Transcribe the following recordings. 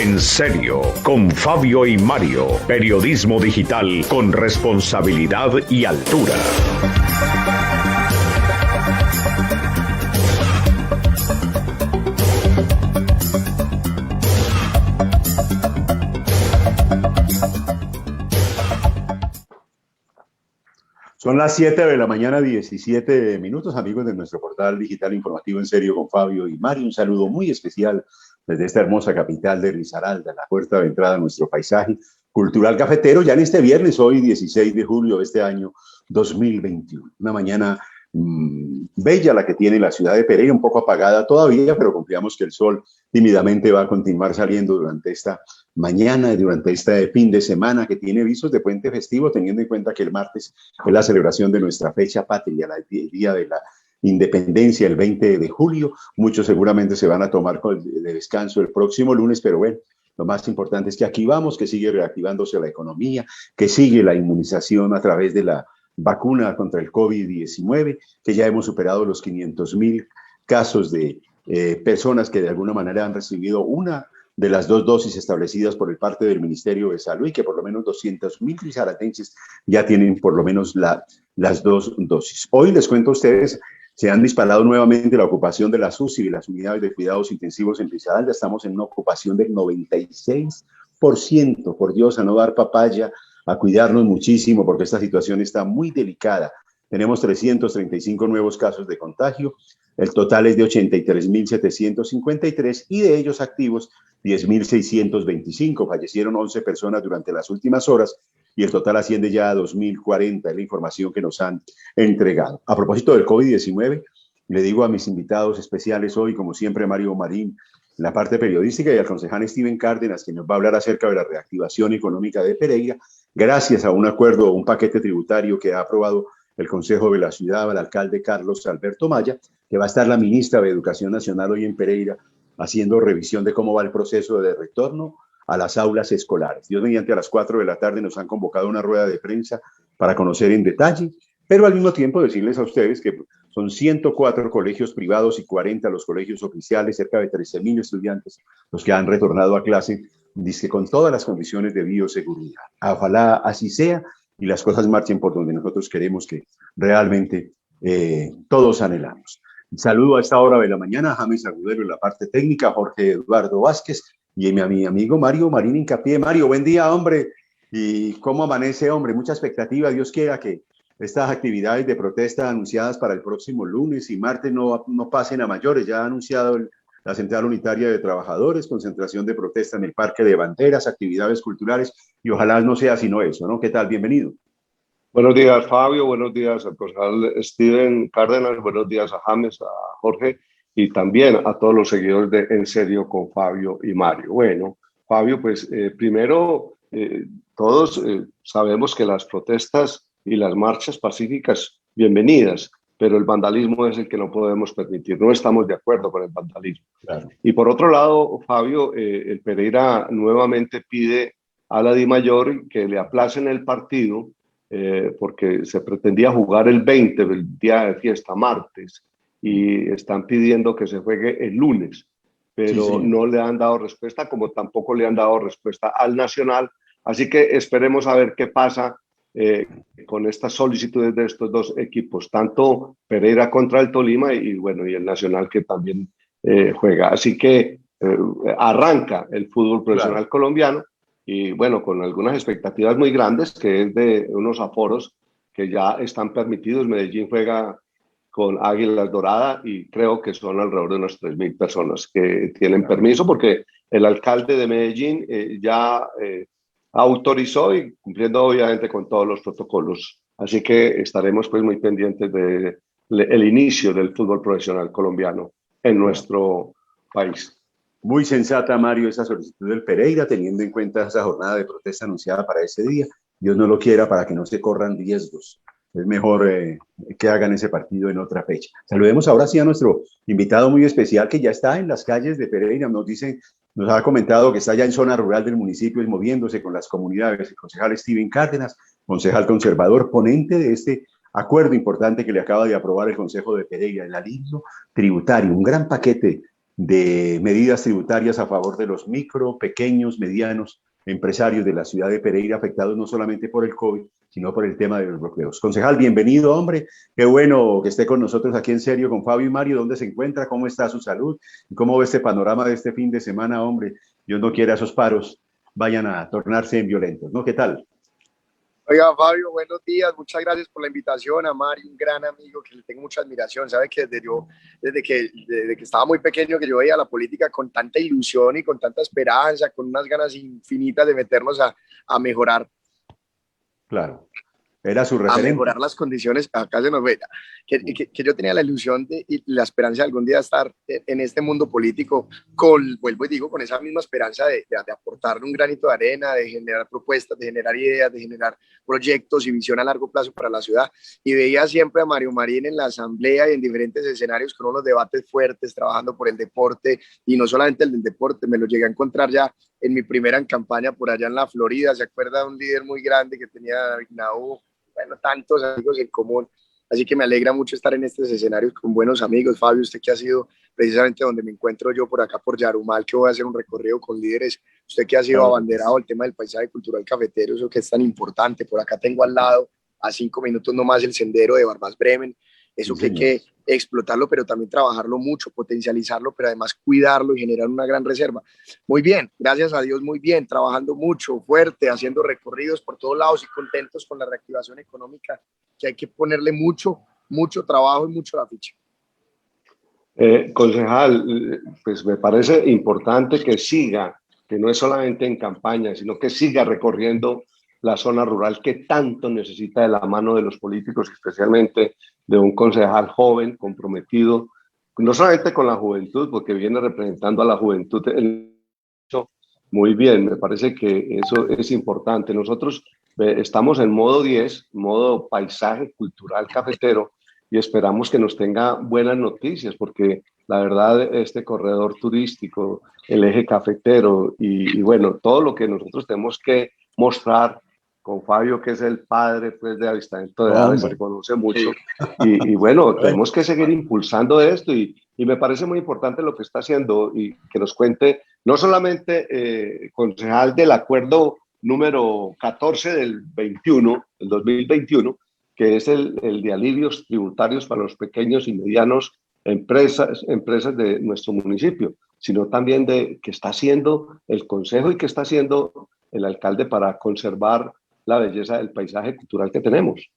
En serio, con Fabio y Mario. Periodismo digital con responsabilidad y altura. Son las 7 de la mañana, 17 minutos, amigos de nuestro portal digital informativo En Serio con Fabio y Mario. Un saludo muy especial desde esta hermosa capital de Risaralda, la puerta de entrada a nuestro paisaje cultural cafetero, ya en este viernes, hoy 16 de julio de este año 2021. Una mañana bella la que tiene la ciudad de Pereira, un poco apagada todavía, pero confiamos que el sol tímidamente va a continuar saliendo durante esta mañana y durante este fin de semana que tiene visos de puente festivo, teniendo en cuenta que el martes es la celebración de nuestra fecha patria, el Día de la Independencia, el 20 de julio. Muchos seguramente se van a tomar de descanso el próximo lunes, pero bueno, lo más importante es que aquí vamos, que sigue reactivándose la economía, que sigue la inmunización a través de la vacuna contra el COVID-19, que ya hemos superado los 500,000 casos de personas que de alguna manera han recibido una de las 2 dosis establecidas por el parte del Ministerio de Salud y que por lo menos 200,000 risaratenses ya tienen por lo menos las 2 dosis. Hoy les cuento a ustedes, se han disparado nuevamente la ocupación de las UCI y las unidades de cuidados intensivos en Risaralda. Estamos en una ocupación del 96%. Por Dios, a no dar papaya, a cuidarnos muchísimo porque esta situación está muy delicada. Tenemos 335 nuevos casos de contagio. El total es de 83,753 y de ellos activos 10,625. Fallecieron 11 personas durante las últimas horas y el total asciende ya a 2,040, es la información que nos han entregado. A propósito del COVID-19, le digo a mis invitados especiales hoy, como siempre, Mario Marín, en la parte periodística, y al concejal Steven Cárdenas, que nos va a hablar acerca de la reactivación económica de Pereira, gracias a un acuerdo, un paquete tributario que ha aprobado el Consejo de la Ciudad, el alcalde Carlos Alberto Maya, que va a estar la ministra de Educación Nacional hoy en Pereira, haciendo revisión de cómo va el proceso de retorno a las aulas escolares. Dios mediante, a las 4 de la tarde nos han convocado a una rueda de prensa para conocer en detalle, pero al mismo tiempo decirles a ustedes que son 104 colegios privados y 40 los colegios oficiales, cerca de 13,000 estudiantes los que han retornado a clase, dice, con todas las condiciones de bioseguridad. Ojalá así sea y las cosas marchen por donde nosotros queremos que realmente todos anhelamos. Saludo a esta hora de la mañana a James Agudelo en la parte técnica, Jorge Eduardo Vázquez y a mi amigo Mario Marín Hincapié. Mario, buen día, hombre. ¿Y cómo amanece, hombre? Mucha expectativa. Dios quiera que estas actividades de protesta anunciadas para el próximo lunes y martes no pasen a mayores. Ya ha anunciado la Central Unitaria de Trabajadores, concentración de protesta en el Parque de Banderas, actividades culturales, y ojalá no sea sino eso, ¿no? ¿Qué tal? Bienvenido. Buenos días, Fabio. Buenos días al concejal Steven Cárdenas. Buenos días a James, a Jorge y también a todos los seguidores de En Serio con Fabio y Mario. Bueno, Fabio, pues primero todos sabemos que las protestas y las marchas pacíficas, bienvenidas, pero el vandalismo es el que no podemos permitir. No estamos de acuerdo con el vandalismo. Claro. Y por otro lado, Fabio, el Pereira nuevamente pide a la DIMAYOR que le aplacen el partido porque se pretendía jugar el 20, el día de fiesta, martes, y están pidiendo que se juegue el lunes, pero sí. No le han dado respuesta, como tampoco le han dado respuesta al Nacional. Así que esperemos a ver qué pasa con estas solicitudes de estos dos equipos, tanto Pereira contra el Tolima y el Nacional que también juega. Así que arranca el fútbol profesional colombiano y bueno, con algunas expectativas muy grandes, que es de unos aforos que ya están permitidos. Medellín juega con Águilas Doradas y creo que son alrededor de unas 3,000 personas que tienen permiso, porque el alcalde de Medellín ya autorizó y cumpliendo obviamente con todos los protocolos. Así que estaremos pues muy pendientes del inicio del fútbol profesional colombiano en nuestro país. Muy sensata, Mario, esa solicitud del Pereira, teniendo en cuenta esa jornada de protesta anunciada para ese día. Dios no lo quiera, para que no se corran riesgos. Es mejor que hagan ese partido en otra fecha. Saludemos ahora sí a nuestro invitado muy especial que ya está en las calles de Pereira. Nos ha comentado que está ya en zona rural del municipio y moviéndose con las comunidades. El concejal Steven Cárdenas, concejal conservador, ponente de este acuerdo importante que le acaba de aprobar el Consejo de Pereira, el alivio tributario, un gran paquete de medidas tributarias a favor de los micro, pequeños, medianos empresarios de la ciudad de Pereira, afectados no solamente por el COVID, sino por el tema de los bloqueos. Concejal, bienvenido, hombre. Qué bueno que esté con nosotros aquí en serio con Fabio y Mario. ¿Dónde se encuentra? ¿Cómo está su salud? ¿Y cómo ve este panorama de este fin de semana, hombre? Dios no quiera esos paros vayan a tornarse en violentos, ¿no? ¿Qué tal? Oiga, Fabio, buenos días. Muchas gracias por la invitación. A Mario, un gran amigo que le tengo mucha admiración. Sabe que desde que estaba muy pequeño, que yo veía la política con tanta ilusión y con tanta esperanza, con unas ganas infinitas de meternos a mejorar Claro, era su a referente. mejorar las condiciones. Acá se nos ve que yo tenía la ilusión y la esperanza de algún día estar en este mundo político vuelvo y digo, con esa misma esperanza de aportarle un granito de arena, de generar propuestas, de generar ideas, de generar proyectos y visión a largo plazo para la ciudad. Y veía siempre a Mario Marín en la asamblea y en diferentes escenarios con unos debates fuertes, trabajando por el deporte, y no solamente el del deporte, me lo llegué a encontrar ya en mi primera campaña por allá en la Florida. ¿Se acuerda de un líder muy grande que tenía David Naú? Bueno, tantos amigos en común. Así que me alegra mucho estar en estos escenarios con buenos amigos. Fabio, usted que ha sido precisamente donde me encuentro yo por acá por Yarumal, que voy a hacer un recorrido con líderes. Usted que ha sido Claro que abanderado sí. el tema del paisaje cultural cafetero, eso que es tan importante. Por acá tengo al lado, a 5 minutos nomás, el sendero de Barbas Bremen. Sí, Eso que hay señor. que explotarlo, pero también trabajarlo mucho, potencializarlo, pero además cuidarlo y generar una gran reserva. Muy bien, gracias a Dios, muy bien, trabajando mucho, fuerte, haciendo recorridos por todos lados y contentos con la reactivación económica, que hay que ponerle mucho, mucho trabajo y mucho a la ficha. Concejal, pues me parece importante que siga, que no es solamente en campaña, sino que siga recorriendo la zona rural que tanto necesita de la mano de los políticos, especialmente de un concejal joven, comprometido, no solamente con la juventud, porque viene representando a la juventud. Muy bien, me parece que eso es importante. Nosotros estamos en modo 10, modo paisaje cultural cafetero, y esperamos que nos tenga buenas noticias, porque la verdad este corredor turístico, el eje cafetero y bueno, todo lo que nosotros tenemos que mostrar con Fabio, que es el padre pues, de avistamiento de aves, se Hombre. conoce mucho, Sí. y bueno, tenemos que seguir impulsando esto, y me parece muy importante lo que está haciendo y que nos cuente no solamente concejal del acuerdo número 14 del 21, el 2021, que es el de alivios tributarios para los pequeños y medianos empresas de nuestro municipio, sino también de qué está haciendo el consejo y qué está haciendo el alcalde para conservar la belleza del paisaje cultural que tenemos.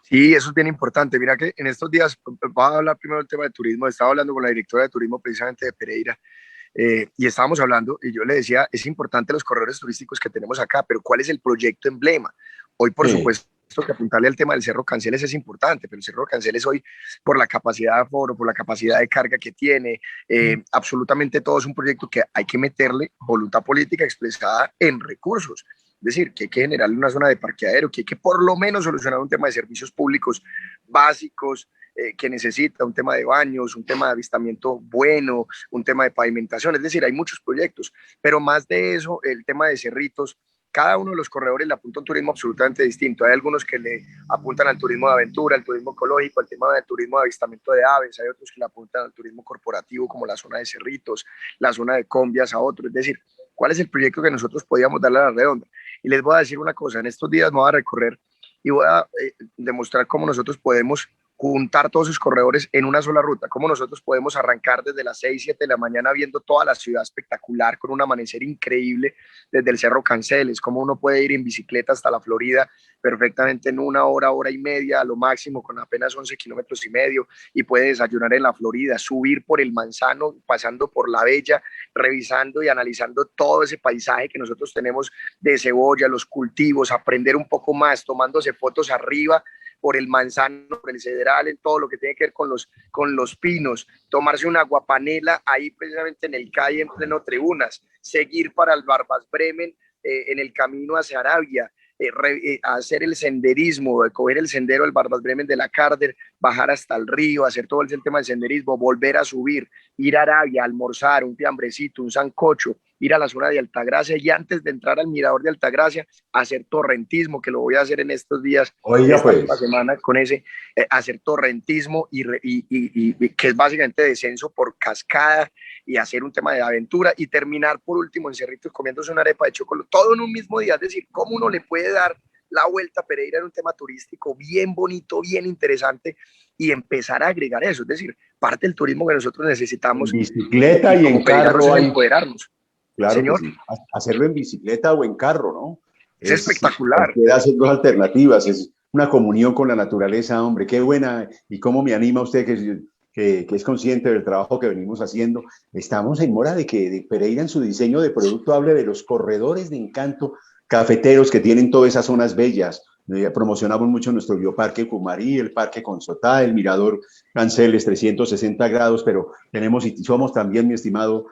Sí, eso es bien importante. Mira que en estos días, voy a hablar primero del tema de turismo. Estaba hablando con la directora de turismo precisamente de Pereira, y estábamos hablando y yo le decía, es importante los corredores turísticos que tenemos acá, pero ¿cuál es el proyecto emblema? Hoy, por Sí. supuesto, que apuntarle al tema del Cerro Canceles es importante, pero el Cerro Canceles hoy, por la capacidad de aforo, por la capacidad de carga que tiene, absolutamente todo es un proyecto que hay que meterle voluntad política expresada en recursos. Es decir, que hay que generarle una zona de parqueadero, que hay que por lo menos solucionar un tema de servicios públicos básicos, que necesita, un tema de baños, un tema de avistamiento bueno, un tema de pavimentación. Es decir, hay muchos proyectos, pero más de eso, el tema de cerritos, cada uno de los corredores le apunta a un turismo absolutamente distinto. Hay algunos que le apuntan al turismo de aventura, al turismo ecológico, al tema del turismo de avistamiento de aves. Hay otros que le apuntan al turismo corporativo, como la zona de cerritos, la zona de combias a otros. Es decir, ¿cuál es el proyecto que nosotros podíamos darle a la redonda? Y les voy a decir una cosa, en estos días me voy a recorrer y voy a demostrar cómo nosotros podemos juntar todos esos corredores en una sola ruta, cómo nosotros podemos arrancar desde las 6, 7 de la mañana viendo toda la ciudad espectacular con un amanecer increíble desde el Cerro Canceles, cómo uno puede ir en bicicleta hasta la Florida perfectamente en una hora, hora y media a lo máximo con apenas 11 kilómetros y medio, y puede desayunar en la Florida, subir por el Manzano, pasando por la Bella, revisando y analizando todo ese paisaje que nosotros tenemos de Cebolla, los cultivos, aprender un poco más, tomándose fotos arriba por el Manzano, por el Cedral, en todo lo que tiene que ver con los pinos, tomarse una aguapanela ahí precisamente en el calle en pleno Tribunas, seguir para el Barbas Bremen en el camino hacia Arabia, hacer el senderismo, coger el sendero del Barbas Bremen de la Carder, bajar hasta el río, hacer todo el tema del senderismo, volver a subir, ir a Arabia, almorzar, un fiambrecito, un sancocho, ir a la zona de Altagracia y antes de entrar al mirador de Altagracia, hacer torrentismo, que lo voy a hacer en estos días, Oiga, esta pues. semana con ese, hacer torrentismo y que es básicamente descenso por cascada y hacer un tema de aventura y terminar por último en Cerritos comiéndose una arepa de chocolate, todo en un mismo día. Es decir, cómo uno le puede dar la vuelta a Pereira en un tema turístico bien bonito, bien interesante y empezar a agregar eso. Es decir, parte del turismo que nosotros En necesitamos bicicleta y como en pereiranos carro es hay. empoderarnos. Claro que Señor, sí. Hacerlo en bicicleta o en carro, ¿no? es Es espectacular. cualquiera hacer dos alternativas. Es una comunión con la naturaleza, hombre. Qué buena. Y cómo me anima usted que es consciente del trabajo que venimos haciendo. Estamos en mora de que de Pereira en su diseño de producto hable de los corredores de encanto cafeteros que tienen todas esas zonas bellas. Promocionamos mucho nuestro bioparque Cumarí, el parque Consotá, el mirador Canceles 360 grados, pero tenemos y somos también, mi estimado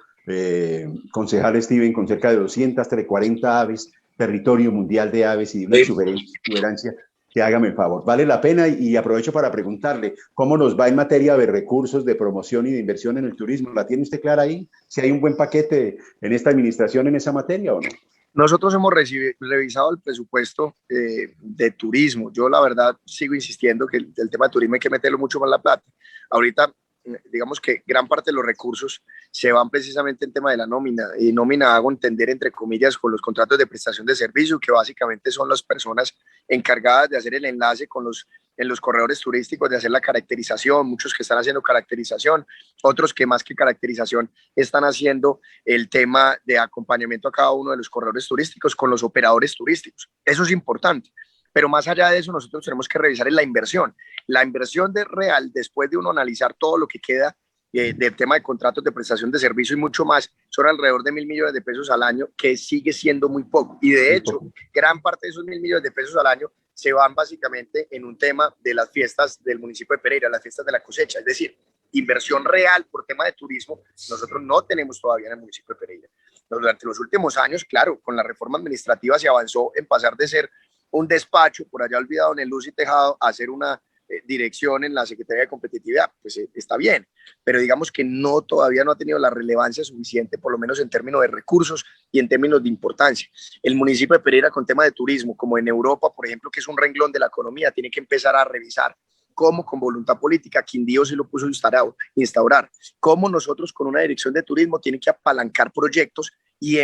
concejal Steven, con cerca de 240 aves, territorio mundial de aves y de una exuberancia que hágame el favor. Vale la pena y aprovecho para preguntarle cómo nos va en materia de recursos de promoción y de inversión en el turismo. ¿La tiene usted clara ahí? ¿Si hay un buen paquete en esta administración en esa materia o no? Nosotros hemos revisado el presupuesto de turismo. Yo la verdad sigo insistiendo que el tema de turismo hay que meterlo mucho más la plata. Ahorita, digamos que gran parte de los recursos se van precisamente en tema de la nómina. Y nómina hago entender entre comillas con los contratos de prestación de servicio, que básicamente son las personas encargadas de hacer el enlace con en los corredores turísticos, de hacer la caracterización, muchos que están haciendo caracterización, otros que más que caracterización están haciendo el tema de acompañamiento a cada uno de los corredores turísticos con los operadores turísticos. Eso es importante. Pero más allá de eso, nosotros tenemos que revisar la inversión. La inversión de real, después de uno analizar todo lo que queda del tema de contratos de prestación de servicio y mucho más, son alrededor de 1.000 millones de pesos al año, que sigue siendo muy poco. Y de hecho, gran parte de esos 1.000 millones de pesos al año se van básicamente en un tema de las fiestas del municipio de Pereira, las fiestas de la cosecha. Es decir, inversión real por tema de turismo, nosotros no tenemos todavía en el municipio de Pereira. Durante los últimos años, claro, con la reforma administrativa se avanzó en pasar de ser un despacho por allá olvidado en el luz y tejado a hacer una dirección en la Secretaría de Competitividad, pues está bien, pero digamos que todavía no ha tenido la relevancia suficiente, por lo menos en términos de recursos y en términos de importancia. El municipio de Pereira con tema de turismo, como en Europa, por ejemplo, que es un renglón de la economía, tiene que empezar a revisar cómo con voluntad política, Quindío se lo puso a instaurar, cómo nosotros con una dirección de turismo tiene que apalancar proyectos y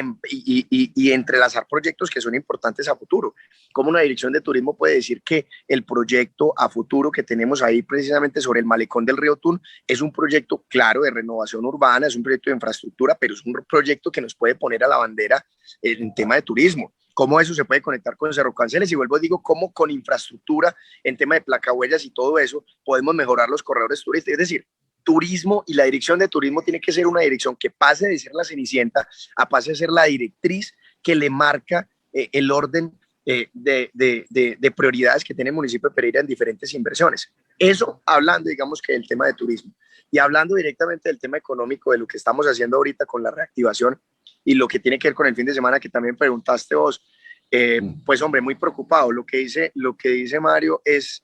entrelazar proyectos que son importantes a futuro. Como una dirección de turismo puede decir que el proyecto a futuro que tenemos ahí precisamente sobre el malecón del río Tun es un proyecto claro de renovación urbana, es un proyecto de infraestructura, pero es un proyecto que nos puede poner a la bandera en tema de turismo. Cómo eso se puede conectar con Cerro Canceles y vuelvo digo, cómo con infraestructura en tema de placahuellas y todo eso podemos mejorar los corredores turísticos. Es decir, turismo y la dirección de turismo tiene que ser una dirección que pase de ser la cenicienta a pase a ser la directriz que le marca el orden de prioridades que tiene el municipio de Pereira en diferentes inversiones. Eso hablando, digamos, que del tema de turismo. Y hablando directamente del tema económico, de lo que estamos haciendo ahorita con la reactivación y lo que tiene que ver con el fin de semana que también preguntaste vos, pues hombre, muy preocupado. Lo que dice Mario es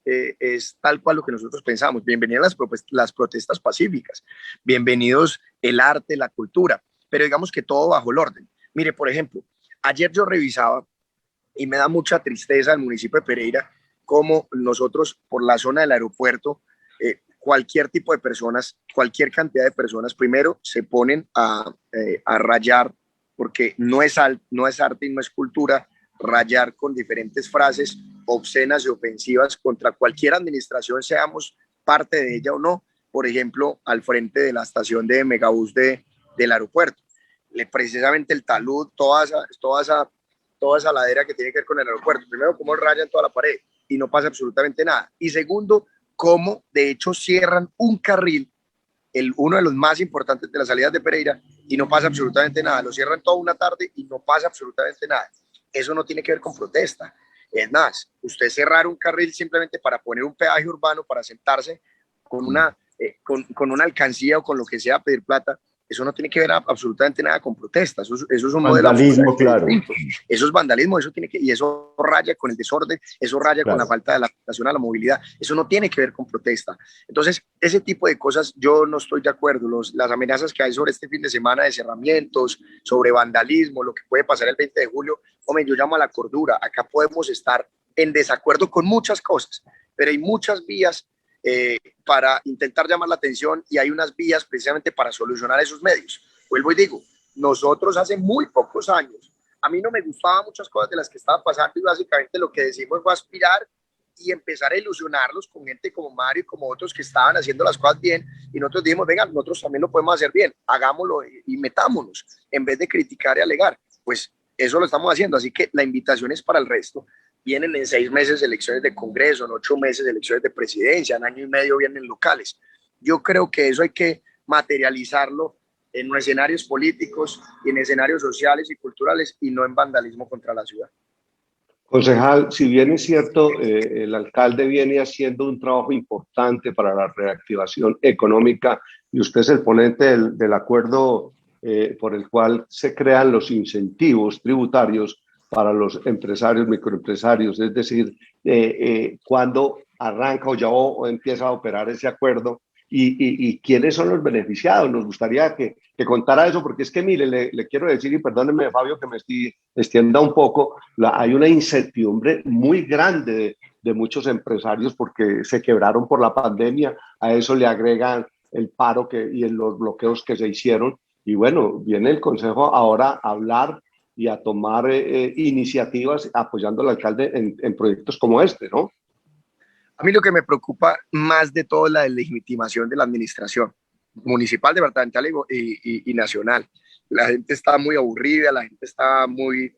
tal cual lo que nosotros pensamos. Bienvenidas las protestas pacíficas, bienvenidos el arte, la cultura, pero digamos que todo bajo el orden. Mire, por ejemplo, ayer yo revisaba y me da mucha tristeza el municipio de Pereira, como nosotros por la zona del aeropuerto, cualquier tipo de personas, cualquier cantidad de personas, primero se ponen a rayar, porque no es arte y no es cultura, rayar con diferentes frases obscenas y ofensivas contra cualquier administración, seamos parte de ella o no, por ejemplo, al frente de la estación de Megabús del aeropuerto. Precisamente el talud, toda esa ladera que tiene que ver con el aeropuerto. Primero, cómo rayan toda la pared y no pasa absolutamente nada. Y segundo, cómo de hecho cierran un carril, uno de los más importantes de las salidas de Pereira, y no pasa absolutamente nada. Lo cierran toda una tarde y no pasa absolutamente nada. Eso no tiene que ver con protesta. Es más, usted cerrar un carril simplemente para poner un peaje urbano, para sentarse con una alcancía o con lo que sea a pedir plata, Eso no tiene que ver absolutamente nada con protesta. Eso es un modelo Vandalismo, claro. distinto. Eso es vandalismo, y eso raya con el desorden, eso raya con la falta de la adaptación a la movilidad. Eso no tiene que ver con protesta. Entonces, ese tipo de cosas yo no estoy de acuerdo. Las amenazas que hay sobre este fin de semana de cerramientos, sobre vandalismo, lo que puede pasar el 20 de julio, hombre, yo llamo a la cordura. Acá podemos estar en desacuerdo con muchas cosas, pero hay muchas vías para intentar llamar la atención, y hay unas vías precisamente para solucionar esos medios. Vuelvo y digo, nosotros hace muy pocos años, a mí no me gustaban muchas cosas de las que estaban pasando, y básicamente lo que decimos fue aspirar y empezar a ilusionarlos con gente como Mario y como otros que estaban haciendo las cosas bien, y nosotros dijimos, venga, nosotros también lo podemos hacer bien, hagámoslo y metámonos, en vez de criticar y alegar. Pues eso lo estamos haciendo, así que la invitación es para el resto. Vienen en 6 meses elecciones de Congreso, en 8 meses elecciones de presidencia, en año y medio vienen locales. Yo creo que eso hay que materializarlo en escenarios políticos y en escenarios sociales y culturales, y no en vandalismo contra la ciudad. Concejal, si bien es cierto, el alcalde viene haciendo un trabajo importante para la reactivación económica, y usted es el ponente del acuerdo por el cual se crean los incentivos tributarios para los empresarios, microempresarios, es decir, cuándo arranca o empieza a operar ese acuerdo, y quiénes son los beneficiados. Nos gustaría que contara eso, porque es que, mire, le quiero decir, y perdóneme, Fabio, que me extienda un poco, hay una incertidumbre muy grande de muchos empresarios porque se quebraron por la pandemia. A eso le agregan el paro y los bloqueos que se hicieron, y bueno, viene el Consejo ahora a hablar y a tomar iniciativas apoyando al alcalde en proyectos como este, ¿no? A mí lo que me preocupa más de todo es la deslegitimación de la administración municipal, departamental y nacional. La gente está muy aburrida, la gente está muy,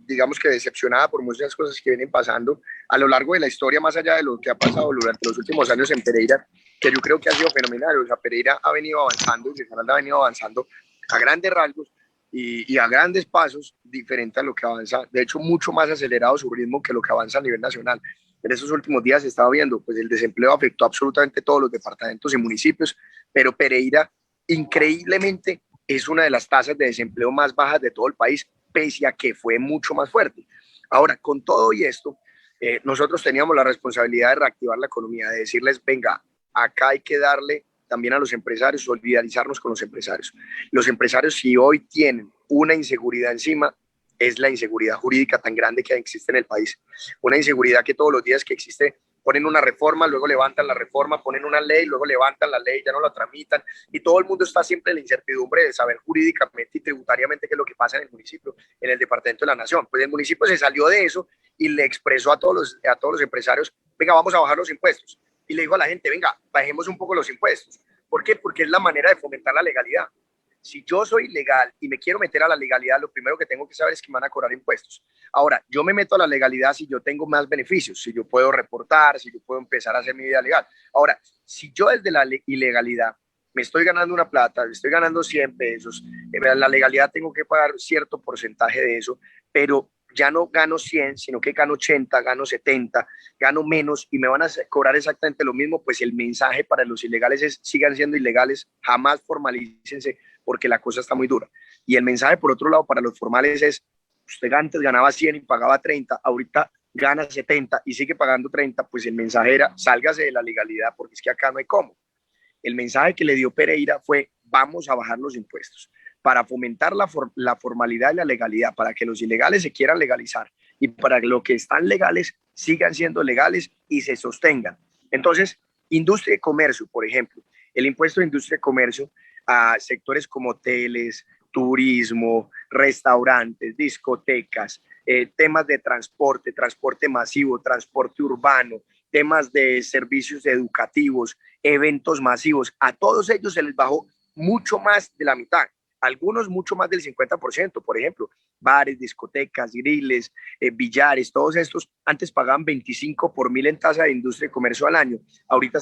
digamos que decepcionada por muchas cosas que vienen pasando a lo largo de la historia, más allá de lo que ha pasado durante los últimos años en Pereira, que yo creo que ha sido fenomenal. O sea, Pereira ha venido avanzando, y Risaralda ha venido avanzando a grandes rasgos y a grandes pasos, diferente a lo que avanza, de hecho mucho más acelerado su ritmo que lo que avanza a nivel nacional. En estos últimos días se estaba viendo, pues el desempleo afectó absolutamente todos los departamentos y municipios, pero Pereira increíblemente es una de las tasas de desempleo más bajas de todo el país, pese a que fue mucho más fuerte. Ahora, con todo y esto, nosotros teníamos la responsabilidad de reactivar la economía, de decirles, venga, acá hay que darle también a los empresarios, solidarizarnos con los empresarios. Los empresarios, si hoy tienen una inseguridad encima, es la inseguridad jurídica tan grande que existe en el país. Una inseguridad que todos los días que existe ponen una reforma, luego levantan la reforma, ponen una ley, luego levantan la ley, ya no la tramitan, y todo el mundo está siempre en la incertidumbre de saber jurídicamente y tributariamente qué es lo que pasa en el municipio, en el departamento de la nación. Pues el municipio se salió de eso y le expresó a todos los empresarios, venga, vamos a bajar los impuestos. Y le dijo a la gente, venga, bajemos un poco los impuestos. ¿Por qué? Porque es la manera de fomentar la legalidad. Si yo soy legal y me quiero meter a la legalidad, lo primero que tengo que saber es que me van a cobrar impuestos. Ahora, yo me meto a la legalidad si yo tengo más beneficios, si yo puedo reportar, si yo puedo empezar a hacer mi vida legal. Ahora, si yo desde la ilegalidad me estoy ganando una plata, me estoy ganando 100 pesos, en la legalidad tengo que pagar cierto porcentaje de eso, pero ya no gano 100, sino que gano 80, gano 70, gano menos y me van a cobrar exactamente lo mismo, pues el mensaje para los ilegales es sigan siendo ilegales, jamás formalícense porque la cosa está muy dura. Y el mensaje, por otro lado, para los formales es, usted antes ganaba 100 y pagaba 30, ahorita gana 70 y sigue pagando 30, pues el mensaje era, sálgase de la legalidad porque es que acá no hay cómo. El mensaje que le dio Pereira fue, vamos a bajar los impuestos para fomentar la formalidad y la legalidad, para que los ilegales se quieran legalizar y para que los que están legales sigan siendo legales y se sostengan. Entonces, industria y comercio, por ejemplo, el impuesto de industria y comercio a sectores como hoteles, turismo, restaurantes, discotecas, temas de transporte masivo, transporte urbano, temas de servicios educativos, eventos masivos, a todos ellos se les bajó mucho más de la mitad. Algunos mucho más del 50%, por ejemplo, bares, discotecas, griles, billares, todos estos antes pagaban 25 por 1000 en tasa de industria y comercio al año, ahorita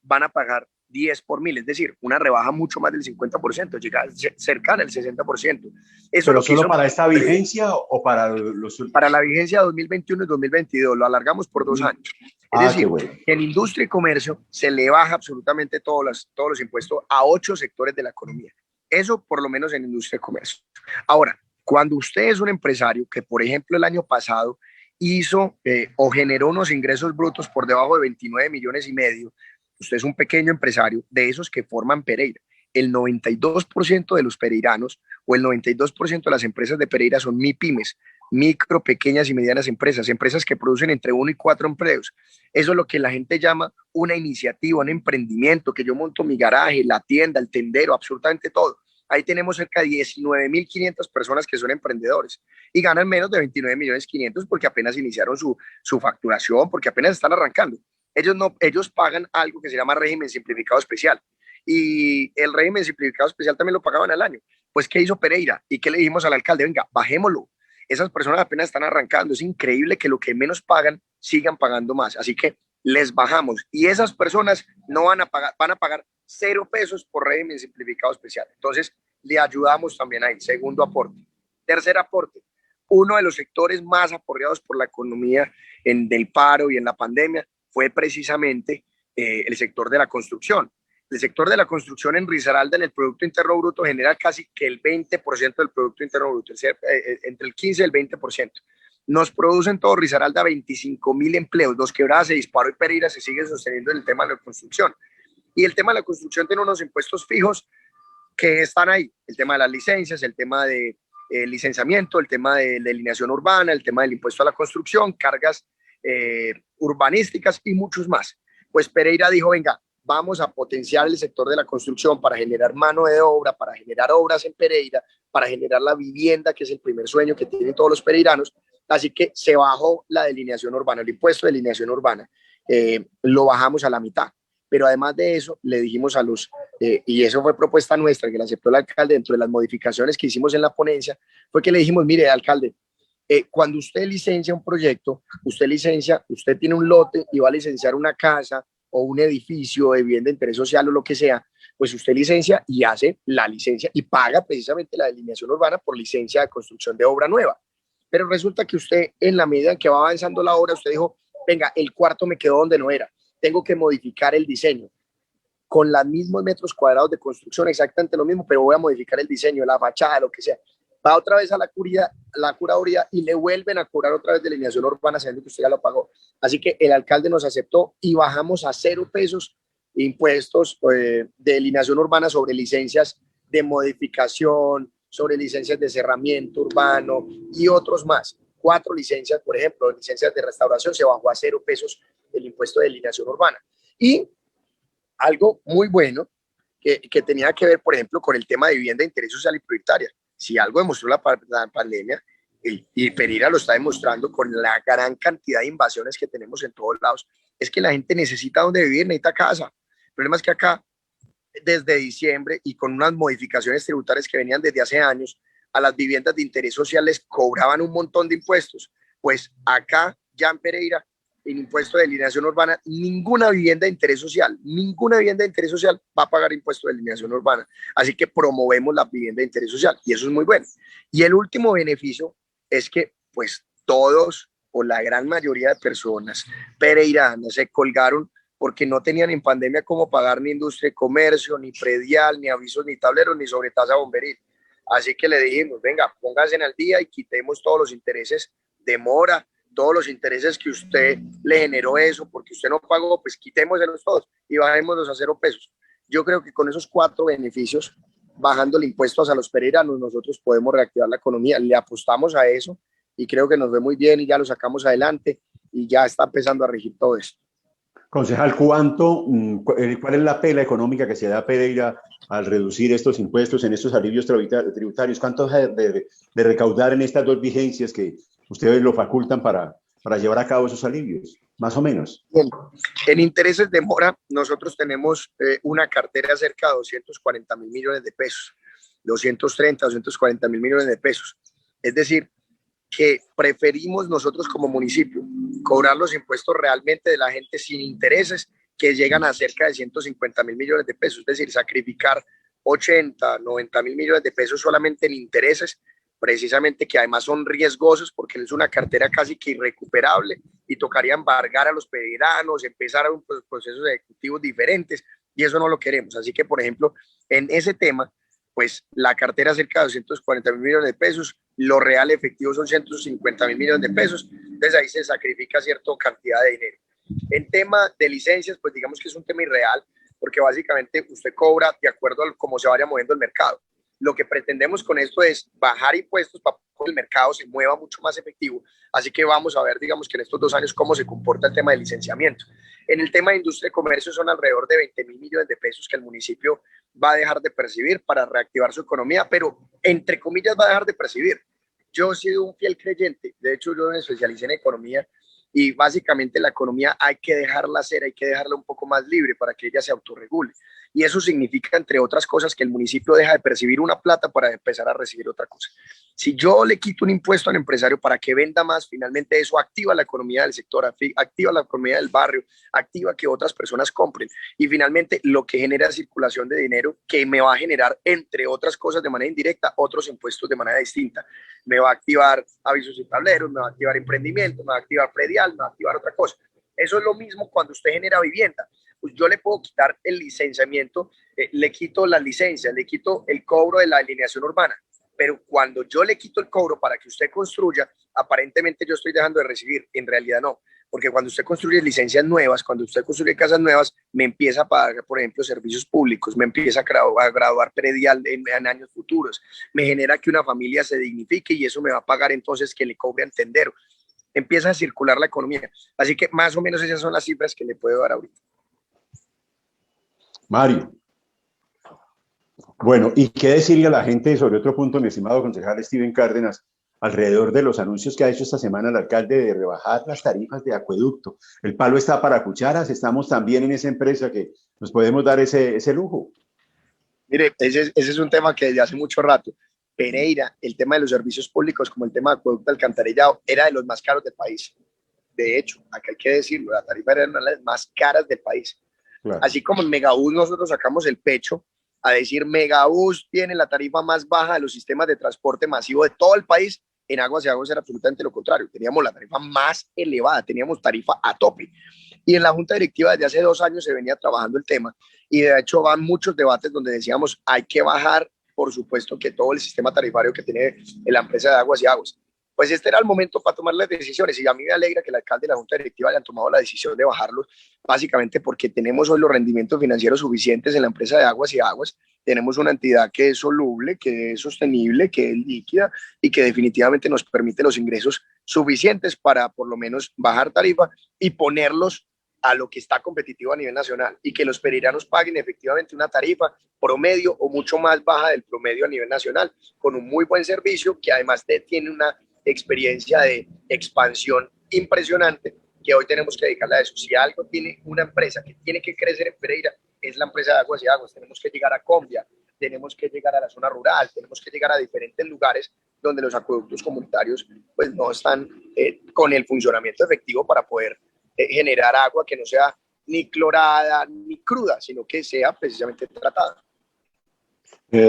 van a pagar 10 por mil, es decir, una rebaja mucho más del 50%, llega cercana al 60%. Eso ¿Pero lo que solo hizo para esta vigencia o para los para la vigencia 2021 y 2022, lo alargamos por 2 años. Es Ah, qué decir, bueno. que en industria y comercio se le baja absolutamente todos los impuestos a 8 sectores de la economía. Eso por lo menos en industria y comercio. Ahora, cuando usted es un empresario que, por ejemplo, el año pasado hizo o generó unos ingresos brutos por debajo de 29 millones y medio, usted es un pequeño empresario de esos que forman Pereira. El 92% de los pereiranos o el 92% de las empresas de Pereira son MIPYMES, micro, pequeñas y medianas empresas, empresas que producen entre 1 y 4 empleos. Eso es lo que la gente llama una iniciativa, un emprendimiento, que yo monto mi garaje, la tienda, el tendero, absolutamente todo. Ahí tenemos cerca de 19.500 personas que son emprendedores y ganan menos de 29.500.000 porque apenas iniciaron su facturación, porque apenas están arrancando. Ellos pagan algo que se llama régimen simplificado especial. Y el régimen simplificado especial también lo pagaban al año. Pues, ¿qué hizo Pereira? ¿Y qué le dijimos al alcalde? Venga, bajémoslo. Esas personas apenas están arrancando. Es increíble que lo que menos pagan sigan pagando más. Así que les bajamos. Y esas personas no van a pagar, van a pagar 0 pesos por régimen simplificado especial. Entonces, le ayudamos también ahí. Segundo aporte. Tercer aporte. Uno de los sectores más aporreados por la economía del paro y en la pandemia fue precisamente el sector de la construcción. El sector de la construcción en Risaralda, en el Producto Interno Bruto, genera casi que el 20% del Producto Interno Bruto, entre el 15 y el 20%. Nos producen todo Risaralda 25.000 empleos. Dos Quebradas se disparó y Pereira se sigue sosteniendo en el tema de la construcción. Y el tema de la construcción tiene unos impuestos fijos que están ahí. El tema de las licencias, el tema de licenciamiento, el tema de delineación urbana, el tema del impuesto a la construcción, cargas urbanísticas y muchos más. Pues Pereira dijo, venga, vamos a potenciar el sector de la construcción para generar mano de obra, para generar obras en Pereira, para generar la vivienda, que es el primer sueño que tienen todos los pereiranos. Así que se bajó la delineación urbana, el impuesto de delineación urbana, lo bajamos a la mitad. Pero además de eso, le dijimos a los, y eso fue propuesta nuestra, que la aceptó el alcalde dentro de las modificaciones que hicimos en la ponencia, fue que le dijimos, mire, alcalde, cuando usted licencia un proyecto, usted tiene un lote y va a licenciar una casa o un edificio de vivienda de interés social o lo que sea, pues usted licencia y hace la licencia y paga precisamente la delineación urbana por licencia de construcción de obra nueva. Pero resulta que usted, en la medida en que va avanzando la obra, usted dijo, venga, el cuarto me quedó donde no era, tengo que modificar el diseño. Con los mismos metros cuadrados de construcción, exactamente lo mismo, pero voy a modificar el diseño, la fachada, lo que sea. Va otra vez a la curaduría y le vuelven a cobrar otra vez delineación urbana, sabiendo que usted ya lo pagó. Así que el alcalde nos aceptó y bajamos a 0 pesos impuestos de delineación urbana sobre licencias de modificación, sobre licencias de cerramiento urbano y otros más. 4 licencias, por ejemplo, licencias de restauración, se bajó a 0 pesos el impuesto de delineación urbana. Y algo muy bueno que tenía que ver, por ejemplo, con el tema de vivienda de interés social y prioritaria. Si algo demostró la pandemia, y Pereira lo está demostrando con la gran cantidad de invasiones que tenemos en todos lados, es que la gente necesita donde vivir, necesita casa. El problema es que acá, desde diciembre y con unas modificaciones tributarias que venían desde hace años, a las viviendas de interés social les cobraban un montón de impuestos. Pues acá, ya en Pereira, en impuesto de delineación urbana, ninguna vivienda de interés social va a pagar impuesto de delineación urbana. Así que promovemos la vivienda de interés social y eso es muy bueno. Y el último beneficio es que pues todos o la gran mayoría de personas pereiranas se colgaron porque no tenían en pandemia cómo pagar ni industria y comercio, ni predial, ni avisos, ni tableros, ni sobretasa bomberil. Así que le dijimos, venga, pónganse al día y quitemos todos los intereses de mora, todos los intereses que usted le generó eso, porque usted no pagó, pues quitémoselos todos y bajémoslos a 0 pesos. Yo creo que con esos 4 beneficios, bajando el impuesto a los pereiranos, nosotros podemos reactivar la economía. Le apostamos a eso y creo que nos ve muy bien y ya lo sacamos adelante y ya está empezando a regir todo esto. Concejal, ¿cuál es la pela económica que se da a Pereira al reducir estos impuestos en estos alivios tributarios? ¿Cuánto de recaudar en estas 2 vigencias que ustedes lo facultan para llevar a cabo esos alivios? Más o menos. Bien. En intereses de mora, nosotros tenemos una cartera cerca de 240.000 millones de pesos, 230, 240.000 millones de pesos. Es decir, que preferimos nosotros como municipio cobrar los impuestos realmente de la gente sin intereses que llegan a cerca de 150.000 millones de pesos, es decir, sacrificar 80, 90.000 millones de pesos solamente en intereses, precisamente que además son riesgosos porque es una cartera casi que irrecuperable y tocaría embargar a los pederanos, empezar a procesos ejecutivos diferentes y eso no lo queremos. Así que, por ejemplo, en ese tema, pues la cartera cerca de 240.000 millones de pesos, lo real efectivo son 150.000 millones de pesos, entonces ahí se sacrifica cierta cantidad de dinero. En tema de licencias, pues digamos que es un tema irreal, porque básicamente usted cobra de acuerdo a cómo se vaya moviendo el mercado. Lo que pretendemos con esto es bajar impuestos para que el mercado se mueva mucho más efectivo. Así que vamos a ver, digamos que en estos 2 años, cómo se comporta el tema de licenciamiento. En el tema de industria y comercio son alrededor de 20.000 millones de pesos que el municipio va a dejar de percibir para reactivar su economía, pero entre comillas va a dejar de percibir. Yo he sido un fiel creyente, de hecho yo me especialicé en economía y básicamente la economía hay que dejarla ser, hay que dejarla un poco más libre para que ella se autorregule. Y eso significa, entre otras cosas, que el municipio deja de percibir una plata para empezar a recibir otra cosa. Si yo le quito un impuesto al empresario para que venda más, finalmente eso activa la economía del sector, activa la economía del barrio, activa que otras personas compren y finalmente lo que genera circulación de dinero que me va a generar, entre otras cosas de manera indirecta, otros impuestos de manera distinta. Me va a activar avisos y tableros, me va a activar emprendimiento, me va a activar predial, me va a activar otra cosa. Eso es lo mismo cuando usted genera vivienda. Pues yo le puedo quitar el licenciamiento, le quito la licencia, le quito el cobro de la alineación urbana, pero cuando yo le quito el cobro para que usted construya, aparentemente yo estoy dejando de recibir, en realidad no, porque cuando usted construye licencias nuevas, cuando usted construye casas nuevas, me empieza a pagar, por ejemplo, servicios públicos, me empieza a graduar predial en años futuros, me genera que una familia se dignifique y eso me va a pagar entonces que le cobre al tendero. Empieza a circular la economía. Así que más o menos esas son las cifras que le puedo dar ahorita. Mario. Bueno, ¿y qué decirle a la gente sobre otro punto, mi estimado concejal Steven Cárdenas, alrededor de los anuncios que ha hecho esta semana el alcalde de rebajar las tarifas de acueducto? El palo está para cucharas, estamos también en esa empresa que nos podemos dar ese lujo. Mire, ese es un tema que desde hace mucho rato, Pereira, el tema de los servicios públicos, como el tema de acueducto alcantarillado, era de los más caros del país. De hecho, acá hay que decirlo, la tarifa era una de las más caras del país. Claro. Así como en Megabús nosotros sacamos el pecho a decir Megabús tiene la tarifa más baja de los sistemas de transporte masivo de todo el país, en Aguas y Aguas era absolutamente lo contrario, teníamos la tarifa más elevada, teníamos tarifa a tope. Y en la Junta Directiva desde hace 2 años se venía trabajando el tema y de hecho van muchos debates donde decíamos hay que bajar, por supuesto, que todo el sistema tarifario que tiene la empresa de Aguas y Aguas. Pues este era el momento para tomar las decisiones y a mí me alegra que el alcalde y la Junta Directiva hayan tomado la decisión de bajarlos, básicamente porque tenemos hoy los rendimientos financieros suficientes en la empresa de Aguas y Aguas, tenemos una entidad que es soluble, que es sostenible, que es líquida y que definitivamente nos permite los ingresos suficientes para por lo menos bajar tarifa y ponerlos a lo que está competitivo a nivel nacional y que los pereiranos paguen efectivamente una tarifa promedio o mucho más baja del promedio a nivel nacional, con un muy buen servicio que además tiene una experiencia de expansión impresionante que hoy tenemos que dedicarle a eso. Si algo tiene una empresa que tiene que crecer en Pereira, es la empresa de Aguas y Aguas. Tenemos que llegar a Combia, tenemos que llegar a la zona rural, tenemos que llegar a diferentes lugares donde los acueductos comunitarios pues no están con el funcionamiento efectivo para poder generar agua que no sea ni clorada ni cruda, sino que sea precisamente tratada.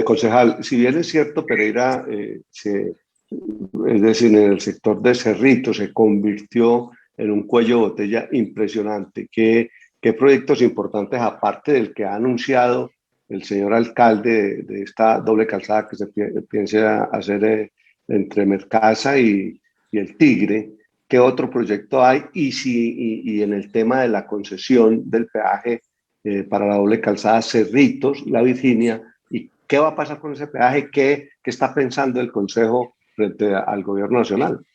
Concejal, si bien es cierto, Pereira, es decir, en el sector de Cerrito se convirtió en un cuello de botella impresionante. ¿Qué proyectos importantes, aparte del que ha anunciado el señor alcalde de esta doble calzada que se piensa hacer entre Mercasa y el Tigre, qué otro proyecto hay? Y en el tema de la concesión del peaje para la doble calzada Cerritos, La Virginia, ¿y qué va a pasar con ese peaje? ¿Qué está pensando el Consejo frente al gobierno nacional?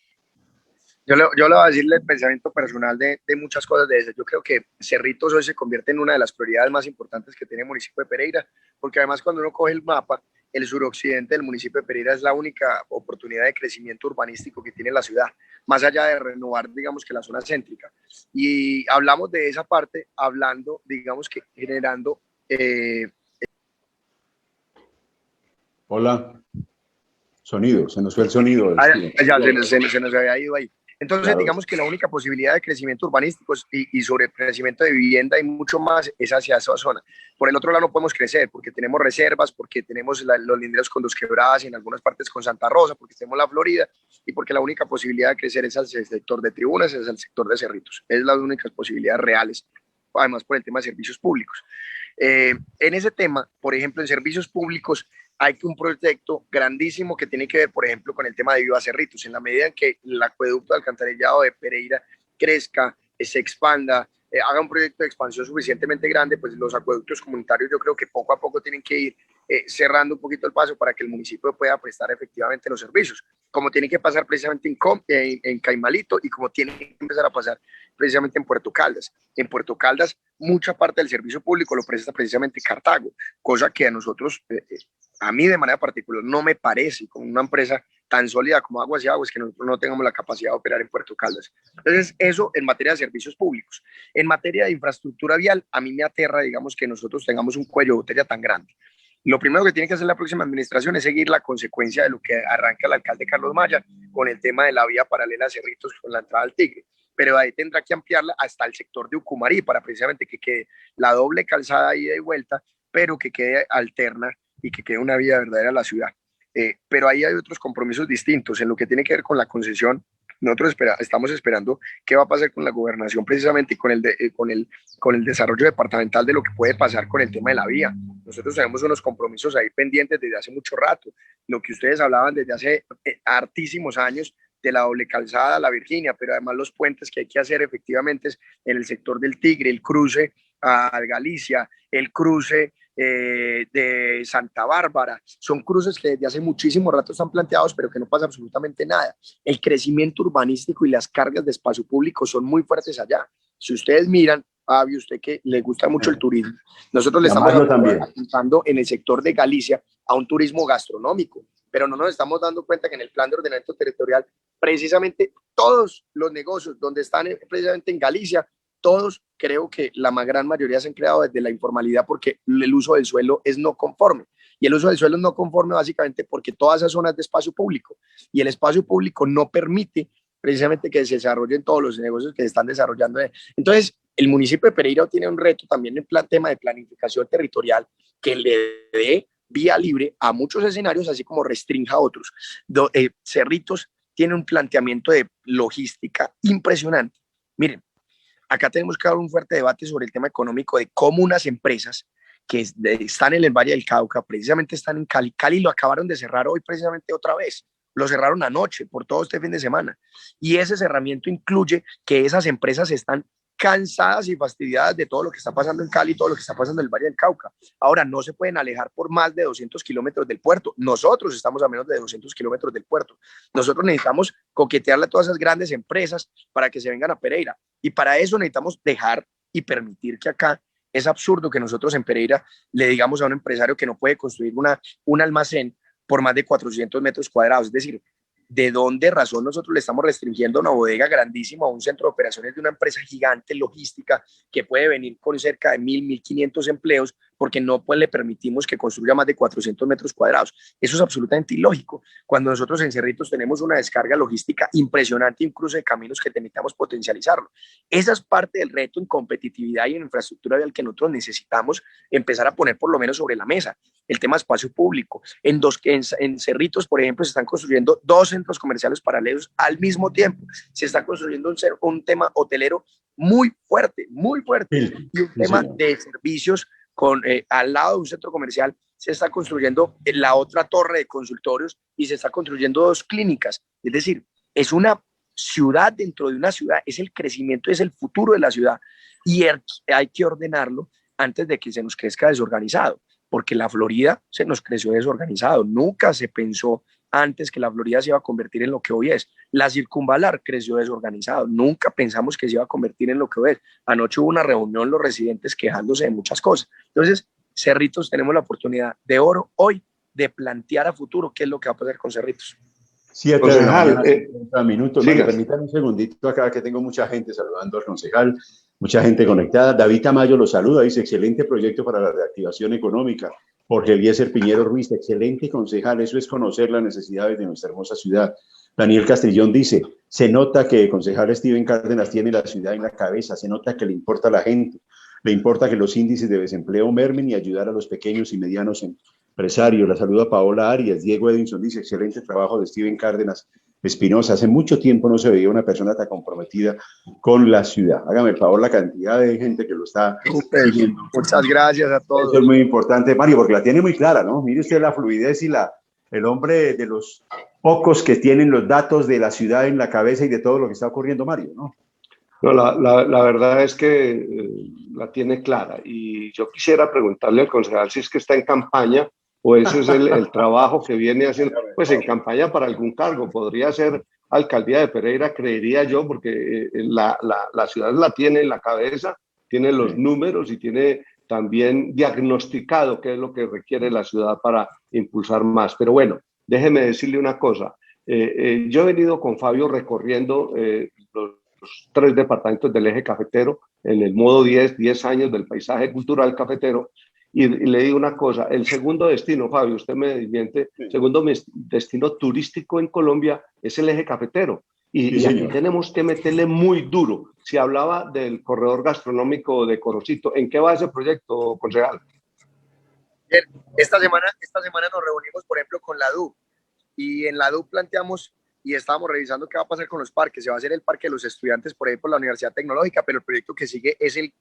Yo le voy a decirle el pensamiento personal de muchas cosas de eso. Yo creo que Cerritos hoy se convierte en una de las prioridades más importantes que tiene el municipio de Pereira, porque además cuando uno coge el mapa, el suroccidente del municipio de Pereira es la única oportunidad de crecimiento urbanístico que tiene la ciudad, más allá de renovar, digamos, que la zona céntrica. Y hablamos de esa parte, hablando, digamos, que generando... Hola. Sonido, se nos fue el sonido. Ya, se nos había ido ahí. Entonces, Claro. digamos que la única posibilidad de crecimiento urbanístico y sobre crecimiento de vivienda y mucho más es hacia esa zona. Por el otro lado no podemos crecer porque tenemos reservas, porque tenemos los linderos con Dos Quebradas y en algunas partes con Santa Rosa, porque tenemos la Florida y porque la única posibilidad de crecer es hacia el sector de Tribunas, es el sector de Cerritos. Es las únicas posibilidades reales, además por el tema de servicios públicos. En ese tema, por ejemplo, en servicios públicos, hay un proyecto grandísimo que tiene que ver, por ejemplo, con el tema de Viva Cerritos. En la medida en que el acueducto de alcantarillado de Pereira crezca, se expanda, haga un proyecto de expansión suficientemente grande, pues los acueductos comunitarios yo creo que poco a poco tienen que ir cerrando un poquito el paso para que el municipio pueda prestar efectivamente los servicios, como tiene que pasar precisamente en Caimalito y como tiene que empezar a pasar precisamente en Puerto Caldas. En Puerto Caldas, mucha parte del servicio público lo presta precisamente Cartago, cosa que a nosotros, a mí de manera particular, no me parece con una empresa tan sólida como Aguas y Aguas que nosotros no tengamos la capacidad de operar en Puerto Caldas. Entonces, eso en materia de servicios públicos. En materia de infraestructura vial, a mí me aterra, digamos, que nosotros tengamos un cuello de botella tan grande. Lo primero que tiene que hacer la próxima administración es seguir la consecuencia de lo que arranca el alcalde Carlos Maya con el tema de la vía paralela a Cerritos con la entrada al Tigre. Pero ahí tendrá que ampliarla hasta el sector de Ucumarí para precisamente que quede la doble calzada ida y vuelta, pero que quede alterna y que quede una vía verdadera a la ciudad. Pero ahí hay otros compromisos distintos en lo que tiene que ver con la concesión. Nosotros estamos esperando qué va a pasar con la gobernación precisamente y con el desarrollo departamental de lo que puede pasar con el tema de la vía. Nosotros tenemos unos compromisos ahí pendientes desde hace mucho rato, lo que ustedes hablaban desde hace hartísimos años de la doble calzada, la Virginia, pero además los puentes que hay que hacer efectivamente es en el sector del Tigre, el cruce a Galicia, el cruce de Santa Bárbara. Son cruces que desde hace muchísimo rato están planteados, pero que no pasa absolutamente nada. El crecimiento urbanístico y las cargas de espacio público son muy fuertes allá. Si ustedes miran, Avi, usted que le gusta mucho el turismo, nosotros le estamos apuntando en el sector de Galicia a un turismo gastronómico, pero no nos estamos dando cuenta que en el plan de ordenamiento territorial, precisamente todos los negocios donde están precisamente en Galicia, todos creo que la gran mayoría se han creado desde la informalidad porque el uso del suelo es no conforme. Y el uso del suelo es no conforme básicamente porque todas esas zonas de espacio público y el espacio público no permite precisamente que se desarrollen todos los negocios que se están desarrollando. Entonces, el municipio de Pereira tiene un reto también en tema de planificación territorial que le dé vía libre a muchos escenarios, así como restrinja a otros. Cerritos tiene un planteamiento de logística impresionante. Miren, acá tenemos que dar un fuerte debate sobre el tema económico de cómo unas empresas que están en el Valle del Cauca, precisamente están en Cali. Cali lo acabaron de cerrar hoy precisamente otra vez. Lo cerraron anoche por todo este fin de semana. Y ese cerramiento incluye que esas empresas están cansadas y fastidiadas de todo lo que está pasando en Cali, todo lo que está pasando en el Valle del Cauca. Ahora, no se pueden alejar por más de 200 kilómetros del puerto. Nosotros estamos a menos de 200 kilómetros del puerto. Nosotros necesitamos coquetearle a todas esas grandes empresas para que se vengan a Pereira. Y para eso necesitamos dejar y permitir que acá, es absurdo que nosotros en Pereira le digamos a un empresario que no puede construir un almacén por más de 400 metros cuadrados. Es decir, ¿de dónde razón nosotros le estamos restringiendo una bodega grandísima a un centro de operaciones de una empresa gigante logística que puede venir con cerca de 1.500 empleos porque no pues, le permitimos que construya más de 400 metros cuadrados? Eso es absolutamente ilógico. Cuando nosotros en Cerritos tenemos una descarga logística impresionante y un cruce de caminos que necesitamos potencializarlo. Esa es parte del reto en competitividad y en infraestructura vial que nosotros necesitamos empezar a poner por lo menos sobre la mesa. El tema espacio público. En Cerritos, por ejemplo, se están construyendo 2 centros comerciales paralelos al mismo tiempo. Se está construyendo un tema hotelero muy fuerte, Sí, y un tema de servicios al lado de un centro comercial. Se está construyendo la otra torre de consultorios y se está construyendo 2 clínicas. Es decir, es una ciudad dentro de una ciudad, es el crecimiento, es el futuro de la ciudad y hay que ordenarlo antes de que se nos crezca desorganizado, porque la Florida se nos creció desorganizado. Nunca se pensó antes que la Florida se iba a convertir en lo que hoy es. La Circunvalar creció desorganizado. Nunca pensamos que se iba a convertir en lo que hoy es. Anoche hubo una reunión, los residentes quejándose de muchas cosas. Entonces, Cerritos, tenemos la oportunidad de oro hoy de plantear a futuro qué es lo que va a pasar con Cerritos. 7 de la mañana, 30 minutos. No, permítanme un segundito acá que tengo mucha gente saludando al concejal, mucha gente conectada. David Tamayo lo saluda, dice, excelente proyecto para la reactivación económica. Jorge Eliezer Piñero Ruiz, excelente concejal, eso es conocer las necesidades de nuestra hermosa ciudad. Daniel Castrillón dice, Se nota que el concejal Steven Cárdenas tiene la ciudad en la cabeza, se nota que le importa a la gente, le importa que los índices de desempleo mermen y ayudar a los pequeños y medianos empresarios. La saluda Paola Arias. Diego Edinson dice, excelente trabajo de Steven Cárdenas Espinosa. Hace mucho tiempo no se veía una persona tan comprometida con la ciudad. Hágame el favor la cantidad de gente que lo está siguiendo. Muchas gracias a todos. Eso es muy importante, Mario, porque la tiene muy clara, ¿no? Mire usted la fluidez y el hombre de los pocos que tienen los datos de la ciudad en la cabeza y de todo lo que está ocurriendo, Mario, ¿no? No, la verdad es que la tiene clara, y yo quisiera preguntarle al concejal si es que está en campaña o ese es el trabajo que viene haciendo, pues en campaña para algún cargo, podría ser alcaldía de Pereira, creería yo, porque la ciudad la tiene en la cabeza, tiene los números y tiene también diagnosticado qué es lo que requiere la ciudad para impulsar más. Pero bueno, déjeme decirle una cosa, yo he venido con Fabio recorriendo los 3 departamentos del eje cafetero en el modo 10 años del paisaje cultural cafetero, y le digo una cosa, el segundo destino, Fabio, usted me desmiente, segundo destino turístico en Colombia es el eje cafetero, y aquí tenemos que meterle muy duro. Si hablaba del corredor gastronómico de Corocito, ¿en qué va ese proyecto, concejal? Bien, esta semana nos reunimos, por ejemplo, con la DU, y en la DU planteamos y estábamos revisando qué va a pasar con los parques. Se va a hacer el parque de los estudiantes por ahí por la Universidad Tecnológica, pero el proyecto que sigue es el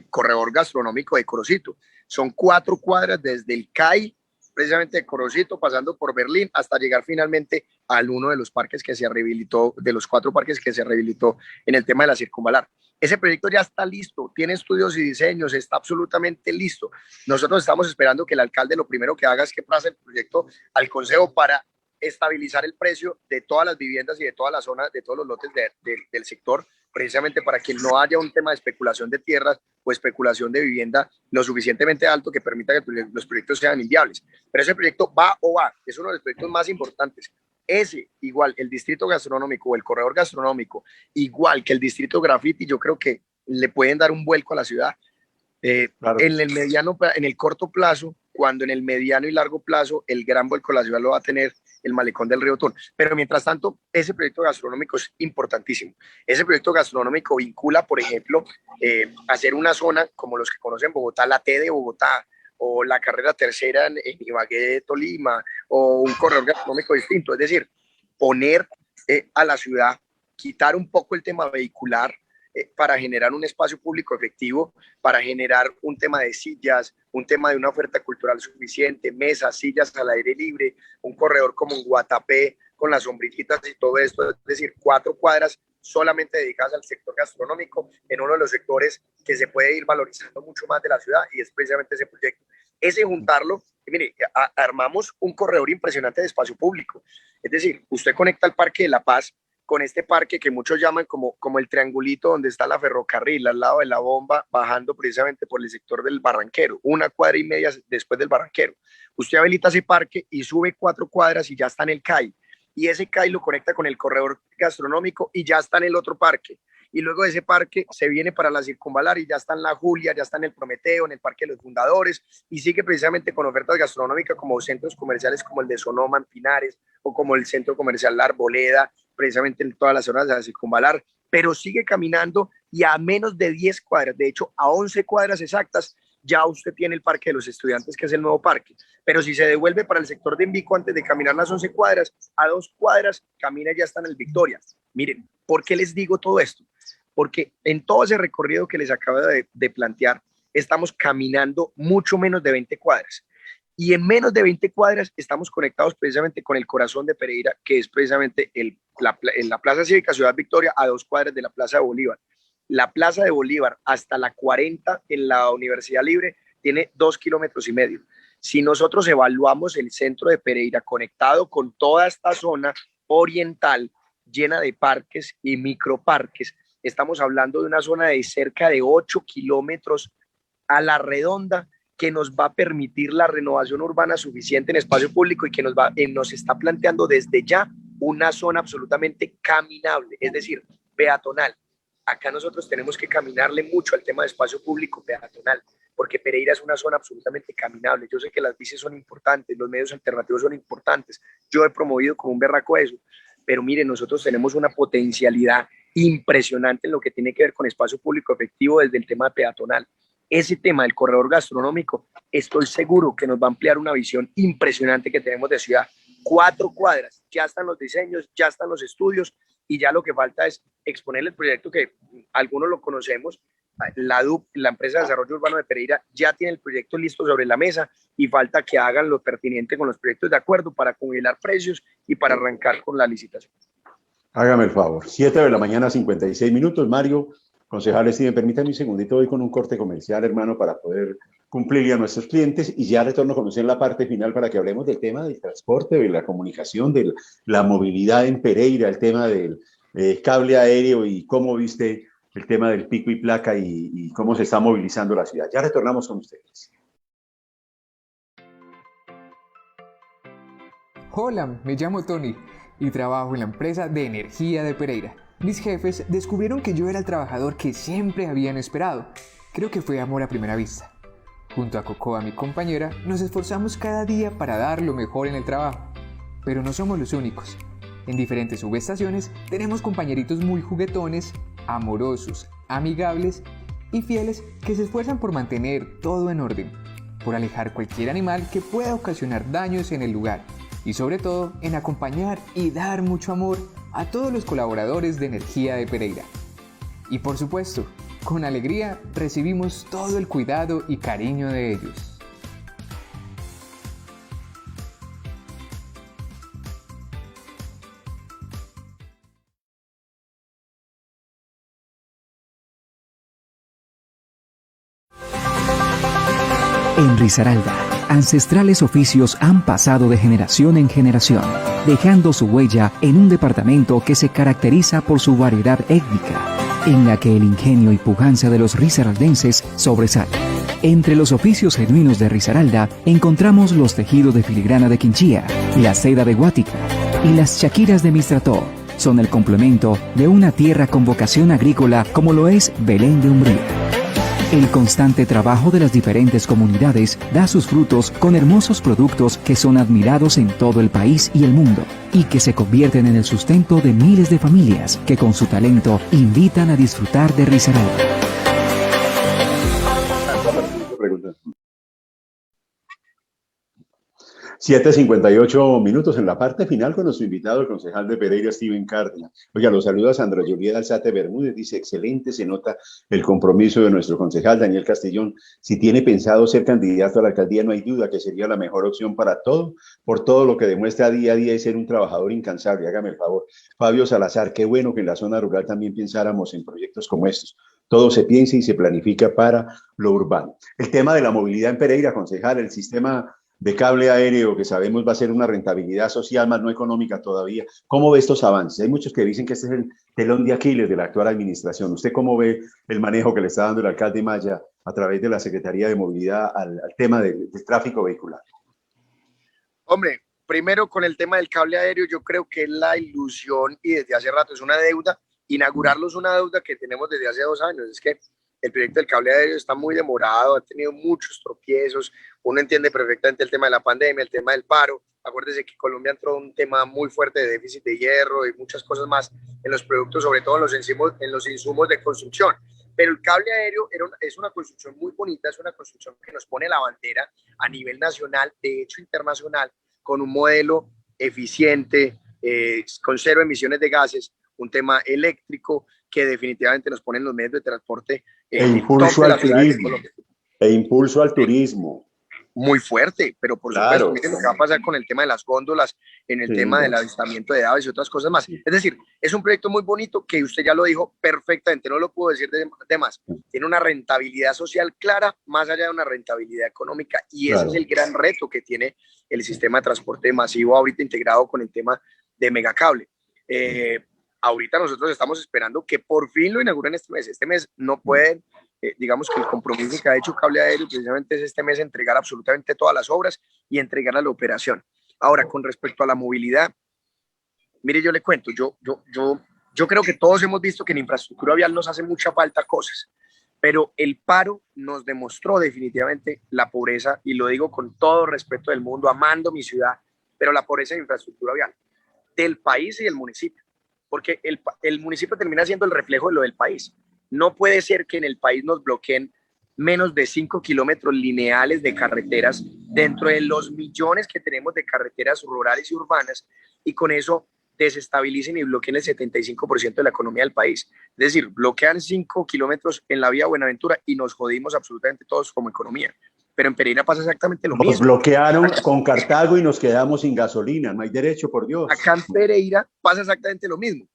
corredor gastronómico de Corocito. Son 4 cuadras desde el CAI, precisamente de Corocito, pasando por Berlín, hasta llegar finalmente al uno de los parques que se rehabilitó, de los 4 parques que se rehabilitó en el tema de la circunvalar. Ese proyecto ya está listo, tiene estudios y diseños, está absolutamente listo. Nosotros estamos esperando que el alcalde lo primero que haga es que pase el proyecto al consejo para estabilizar el precio de todas las viviendas y de todas las zonas, de todos los lotes del sector, precisamente para que no haya un tema de especulación de tierras o especulación de vivienda lo suficientemente alto que permita que los proyectos sean inviables. Pero ese proyecto va, es uno de los proyectos más importantes. Ese, igual el distrito gastronómico o el corredor gastronómico, igual que el distrito graffiti, yo creo que le pueden dar un vuelco a la ciudad. Claro. En el corto plazo, cuando en el mediano y largo plazo el gran vuelco a la ciudad lo va a tener el malecón del río Tun. Pero mientras tanto, ese proyecto gastronómico es importantísimo. Ese proyecto gastronómico vincula, por ejemplo, hacer una zona como los que conocen Bogotá, la T de Bogotá, o la carrera tercera en Ibagué, Tolima, o un corredor gastronómico distinto. Es decir, poner a la ciudad, quitar un poco el tema vehicular, para generar un espacio público efectivo, para generar un tema de sillas, un tema de una oferta cultural suficiente, mesas, sillas al aire libre, un corredor como en Guatapé, con las sombrititas y todo esto, es decir, 4 cuadras solamente dedicadas al sector gastronómico, en uno de los sectores que se puede ir valorizando mucho más de la ciudad, y es precisamente ese proyecto. Ese juntarlo, y mire, armamos un corredor impresionante de espacio público, es decir, usted conecta el Parque de la Paz con este parque que muchos llaman como el triangulito donde está la ferrocarril, al lado de la bomba, bajando precisamente por el sector del Barranquero, 1,5 cuadras después del Barranquero. Usted habilita ese parque y sube 4 cuadras y ya está en el CAI. Y ese CAI lo conecta con el corredor gastronómico y ya está en el otro parque. Y luego de ese parque se viene para la circunvalar y ya está en la Julia, ya está en el Prometeo, en el Parque de los Fundadores, y sigue precisamente con ofertas gastronómicas como centros comerciales como el de Sonoma en Pinares, o como el centro comercial La Arboleda, precisamente en todas las zonas de la circunvalar, pero sigue caminando, y a menos de 10 cuadras, de hecho a 11 cuadras exactas, ya usted tiene el Parque de los Estudiantes, que es el nuevo parque. Pero si se devuelve para el sector de Envico antes de caminar las 11 cuadras, a 2 cuadras camina y ya está en el Victoria. Miren, ¿por qué les digo todo esto? Porque en todo ese recorrido que les acabo de plantear, estamos caminando mucho menos de 20 cuadras. Y en menos de 20 cuadras estamos conectados precisamente con el corazón de Pereira, que es precisamente en la Plaza Cívica Ciudad Victoria, a 2 cuadras de la Plaza de Bolívar. La Plaza de Bolívar hasta la 40 en la Universidad Libre tiene 2,5 kilómetros. Si nosotros evaluamos el centro de Pereira conectado con toda esta zona oriental llena de parques y microparques, estamos hablando de una zona de cerca de 8 kilómetros a la redonda, que nos va a permitir la renovación urbana suficiente en espacio público, y que nos está planteando desde ya una zona absolutamente caminable, es decir, peatonal. Acá nosotros tenemos que caminarle mucho al tema de espacio público peatonal, porque Pereira es una zona absolutamente caminable. Yo sé que las bicis son importantes, los medios alternativos son importantes, yo he promovido como un berraco eso, pero miren, nosotros tenemos una potencialidad impresionante en lo que tiene que ver con espacio público efectivo desde el tema peatonal. Ese tema del corredor gastronómico, estoy seguro que nos va a ampliar una visión impresionante que tenemos de ciudad. 4 cuadras, ya están los diseños, ya están los estudios y ya lo que falta es exponer el proyecto que algunos lo conocemos. La DUP, la empresa de desarrollo urbano de Pereira, ya tiene el proyecto listo sobre la mesa y falta que hagan lo pertinente con los proyectos de acuerdo para congelar precios y para arrancar con la licitación. Hágame el favor. 7 de la mañana, 56 minutos. Mario, concejal Steven, permítame un segundito, voy con un corte comercial, hermano, para poder cumplirle a nuestros clientes y ya retorno con usted en la parte final para que hablemos del tema del transporte, de la comunicación, de la movilidad en Pereira, el tema del cable aéreo y cómo viste el tema del pico y placa y cómo se está movilizando la ciudad. Ya retornamos con ustedes. Hola, me llamo Tony y trabajo en la empresa de energía de Pereira. Mis jefes descubrieron que yo era el trabajador que siempre habían esperado. Creo que fue amor a primera vista. Junto a Cocoa, mi compañera, nos esforzamos cada día para dar lo mejor en el trabajo. Pero no somos los únicos. En diferentes subestaciones tenemos compañeritos muy juguetones, amorosos, amigables y fieles que se esfuerzan por mantener todo en orden, por alejar cualquier animal que pueda ocasionar daños en el lugar y sobre todo en acompañar y dar mucho amor a todos los colaboradores de Energía de Pereira. Y por supuesto, con alegría recibimos todo el cuidado y cariño de ellos. En Risaralda, ancestrales oficios han pasado de generación en generación, dejando su huella en un departamento que se caracteriza por su variedad étnica, en la que el ingenio y pujanza de los risaraldenses sobresale. Entre los oficios genuinos de Risaralda encontramos los tejidos de filigrana de Quinchía, la seda de Guática y las chaquiras de Mistrató. Son el complemento de una tierra con vocación agrícola como lo es Belén de Umbría. El constante trabajo de las diferentes comunidades da sus frutos con hermosos productos que son admirados en todo el país y el mundo y que se convierten en el sustento de miles de familias que con su talento invitan a disfrutar de Risaralda. 7:58 minutos en la parte final con nuestro invitado, el concejal de Pereira, Steven Cárdenas. Oiga, los saluda Sandra Julieta Alzate Bermúdez, dice, excelente, se nota el compromiso de nuestro concejal Daniel Castellón. Si tiene pensado ser candidato a la alcaldía, no hay duda que sería la mejor opción para todo, por todo lo que demuestra día a día y ser un trabajador incansable. Hágame el favor. Fabio Salazar, qué bueno que en la zona rural también pensáramos en proyectos como estos. Todo se piensa y se planifica para lo urbano. El tema de la movilidad en Pereira, concejal, el sistema de cable aéreo, que sabemos va a ser una rentabilidad social, más no económica todavía. ¿Cómo ve estos avances? Hay muchos que dicen que este es el telón de Aquiles de la actual administración. ¿Usted cómo ve el manejo que le está dando el alcalde Maya a través de la Secretaría de Movilidad al tema del tráfico vehicular? Hombre, primero con el tema del cable aéreo, yo creo que es la ilusión y desde hace rato es una deuda. Inaugurarlo es una deuda que tenemos desde hace 2 años. Es que el proyecto del cable aéreo está muy demorado, ha tenido muchos tropiezos. Uno entiende perfectamente el tema de la pandemia, el tema del paro. Acuérdese que Colombia entró en un tema muy fuerte de déficit de hierro y muchas cosas más en los productos, sobre todo en los insumos de construcción. Pero el cable aéreo es una construcción muy bonita, es una construcción que nos pone la bandera a nivel nacional, de hecho internacional, con un modelo eficiente, con 0 emisiones de gases, un tema eléctrico que definitivamente nos pone en los medios de transporte impulso al turismo. Impulso al turismo. Muy fuerte, pero por supuesto, miren lo que va a pasar con el tema de las góndolas, en el tema del avistamiento de aves y otras cosas más. Es decir, es un proyecto muy bonito que usted ya lo dijo perfectamente, no lo puedo decir de más. Tiene una rentabilidad social clara, más allá de una rentabilidad económica, y ese es el gran reto que tiene el sistema de transporte masivo ahorita integrado con el tema de megacable. Ahorita nosotros estamos esperando que por fin lo inauguren este mes. Este mes no pueden, digamos que el compromiso que ha hecho Cable Aéreo precisamente es este mes entregar absolutamente todas las obras y entregar a la operación. Ahora, con respecto a la movilidad, mire, yo le cuento, yo creo que todos hemos visto que en infraestructura vial nos hace mucha falta cosas, pero el paro nos demostró definitivamente la pobreza, y lo digo con todo respeto del mundo, amando mi ciudad, pero la pobreza en infraestructura vial. del país y del municipio, porque el municipio termina siendo el reflejo de lo del país. No puede ser que en el país nos bloqueen menos de 5 kilómetros lineales de carreteras dentro de los millones que tenemos de carreteras rurales y urbanas, y con eso desestabilicen y bloqueen el 75% de la economía del país. Es decir, bloquean 5 kilómetros en la vía Buenaventura y nos jodimos absolutamente todos como economía. Pero en Pereira pasa exactamente lo mismo. Nos bloquearon con Cartago y nos quedamos sin gasolina. No hay derecho, por Dios. Acá en Pereira pasa exactamente lo mismo.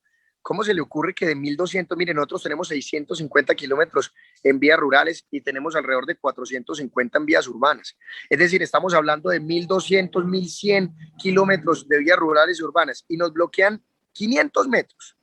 ¿Cómo se le ocurre que de 1.200, miren, nosotros tenemos 650 kilómetros en vías rurales y tenemos alrededor de 450 en vías urbanas? Es decir, estamos hablando de 1.200, 1.100 kilómetros de vías rurales y urbanas y nos bloquean 500 metros,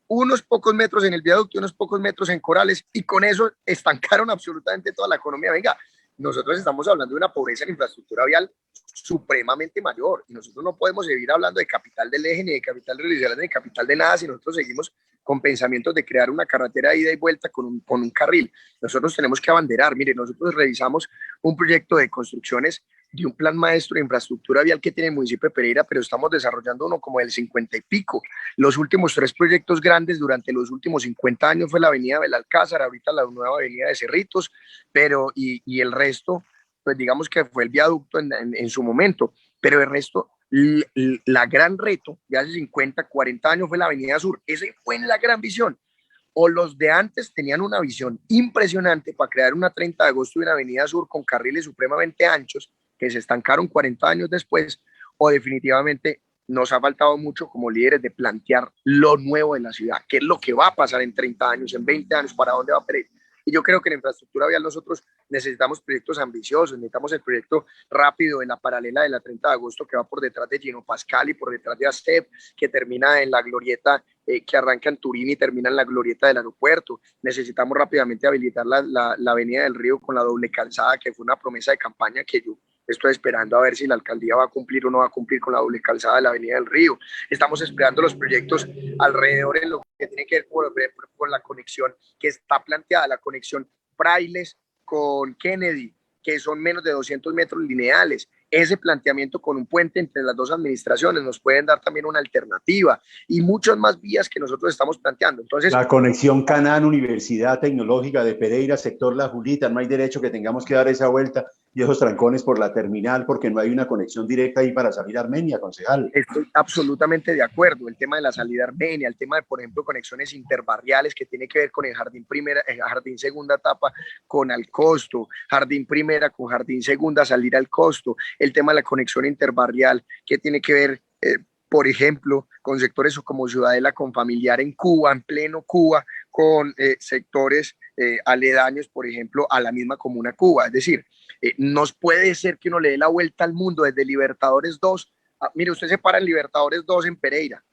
unos pocos metros en el viaducto y unos pocos metros en Corales, y con eso estancaron absolutamente toda la economía. Venga, nosotros estamos hablando de una pobreza en infraestructura vial supremamente mayor, y nosotros no podemos seguir hablando de capital del eje, ni de capital regional, ni de capital de nada, si nosotros seguimos con pensamientos de crear una carretera de ida y vuelta con un carril. Nosotros tenemos que abanderar. Mire, nosotros revisamos un proyecto de construcciones de un plan maestro de infraestructura vial que tiene el municipio de Pereira, pero estamos desarrollando uno como del 50 y pico. Los últimos 3 proyectos grandes durante los últimos 50 años fue la avenida Belalcázar, ahorita la nueva avenida de Cerritos, pero y el resto, pues digamos que fue el viaducto en su momento, pero el resto, la gran reto de hace 50, 40 años fue la avenida Sur. Esa fue la gran visión. O los de antes tenían una visión impresionante para crear una 30 de agosto y una avenida Sur con carriles supremamente anchos, que se estancaron 40 años después, o definitivamente nos ha faltado mucho como líderes de plantear lo nuevo de la ciudad, qué es lo que va a pasar en 30 años, en 20 años, para dónde va a Pereira. Y yo creo que en infraestructura vial nosotros necesitamos proyectos ambiciosos, necesitamos el proyecto rápido en la paralela de la 30 de agosto que va por detrás de Gino Pascal y por detrás de ASTEP, que termina en la glorieta, que arranca en Turín y termina en la glorieta del aeropuerto. Necesitamos rápidamente habilitar la avenida del Río con la doble calzada, que fue una promesa de campaña que yo estoy esperando a ver si la alcaldía va a cumplir o no va a cumplir con la doble calzada de la avenida del Río. Estamos esperando los proyectos alrededor en lo que tiene que ver con la conexión que está planteada, la conexión Frailes con Kennedy, que son menos de 200 metros lineales. Ese planteamiento con un puente entre las dos administraciones nos pueden dar también una alternativa, y muchas más vías que nosotros estamos planteando. Entonces, la conexión Canán, Universidad Tecnológica de Pereira, sector La Julita, no hay derecho que tengamos que dar esa vuelta y esos trancones por la terminal, porque no hay una conexión directa ahí para salir a Armenia, concejal. Estoy absolutamente de acuerdo. El tema de la salida a Armenia, el tema de, por ejemplo, conexiones interbarriales que tiene que ver con el Jardín Primera, Jardín Segunda etapa con Al Costo, Jardín Primera con Jardín Segunda, salir al Costo. El tema de la conexión interbarrial que tiene que ver, por ejemplo, con sectores como Ciudadela, con Familiar en Cuba, en pleno Cuba, con sectores aledaños, por ejemplo, a la misma comuna Cuba. Es decir, nos puede ser que uno le dé la vuelta al mundo desde Libertadores 2. Mire, usted se para en Libertadores 2 en Pereira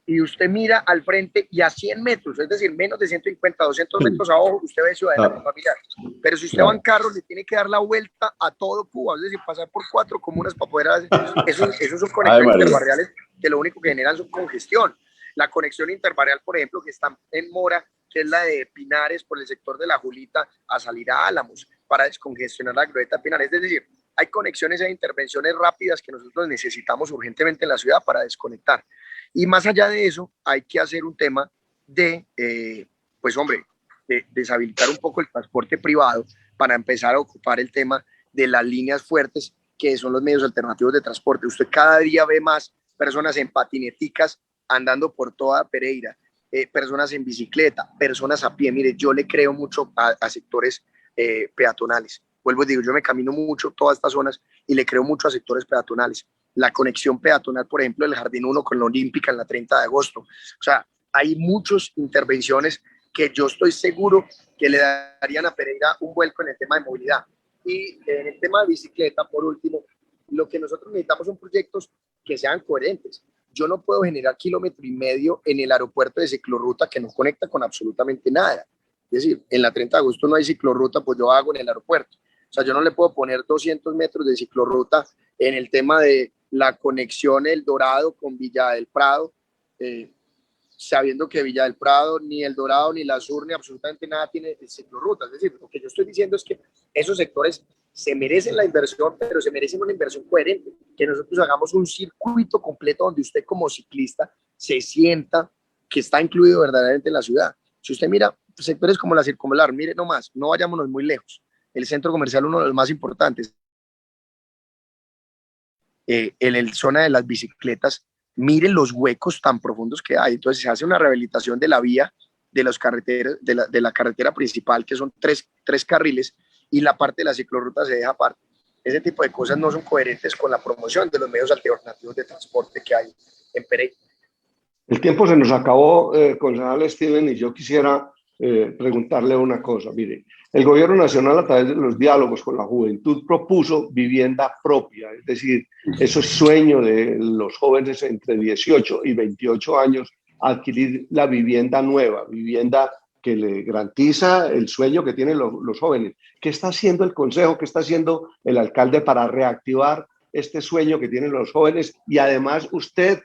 y usted mira al frente y a 100 metros, es decir, menos de 150, 200 metros abajo, usted ve Ciudadela con Familiar. Pero si usted va en carro, le tiene que dar la vuelta a todo Cuba, es decir, pasar por 4 comunas para poder hacer. Esos son conexiones interbarriales que lo único que generan son congestión. La conexión interbarrial, por ejemplo, que está en Mora, que es la de Pinares por el sector de La Julita a salir a Álamos para descongestionar la glorieta de Pinares. Es decir, hay conexiones e intervenciones rápidas que nosotros necesitamos urgentemente en la ciudad para desconectar. Y más allá de eso, hay que hacer un tema de, pues hombre, de deshabilitar un poco el transporte privado para empezar a ocupar el tema de las líneas fuertes, que son los medios alternativos de transporte. Usted cada día ve más personas en patineticas andando por toda Pereira, personas en bicicleta, personas a pie. Mire, yo le creo mucho a sectores peatonales. Vuelvo y digo, yo me camino mucho todas estas zonas y le creo mucho a sectores peatonales. La conexión peatonal, por ejemplo, el Jardín 1 con la Olímpica en la 30 de agosto. O sea, hay muchas intervenciones que yo estoy seguro que le darían a Pereira un vuelco en el tema de movilidad. Y en el tema de bicicleta, por último, lo que nosotros necesitamos son proyectos que sean coherentes. Yo no puedo generar 1,5 kilómetros en el aeropuerto de ciclorruta que no conecta con absolutamente nada. Es decir, en la 30 de agosto no hay ciclorruta, pues yo hago en el aeropuerto. O sea, yo no le puedo poner 200 metros de ciclorruta en el tema de la conexión El Dorado con Villa del Prado, sabiendo que Villa del Prado, ni El Dorado, ni La Sur, ni absolutamente nada tiene ciclorrutas. Es decir, lo que yo estoy diciendo es que esos sectores se merecen la inversión, pero se merecen una inversión coherente, que nosotros hagamos un circuito completo donde usted como ciclista se sienta que está incluido verdaderamente en la ciudad. Si usted mira sectores como la Circunvalar, mire nomás, no vayámonos muy lejos, el centro comercial, uno de los más importantes, en la zona de las bicicletas, miren los huecos tan profundos que hay. Entonces se hace una rehabilitación de la vía de las carreteras, de la carretera principal, que son tres carriles, y la parte de la ciclorruta se deja aparte. Ese tipo de cosas no son coherentes con la promoción de los medios alternativos de transporte que hay en Pereira. El tiempo se nos acabó, concejal Steven, y yo quisiera preguntarle una cosa. Mire, el gobierno nacional, a través de los diálogos con la juventud, propuso vivienda propia, es decir, eso es sueño de los jóvenes entre 18 y 28 años, adquirir la vivienda nueva, vivienda que le garantiza el sueño que tienen los jóvenes. ¿Qué está haciendo el Consejo? ¿Qué está haciendo el alcalde para reactivar este sueño que tienen los jóvenes? Y además usted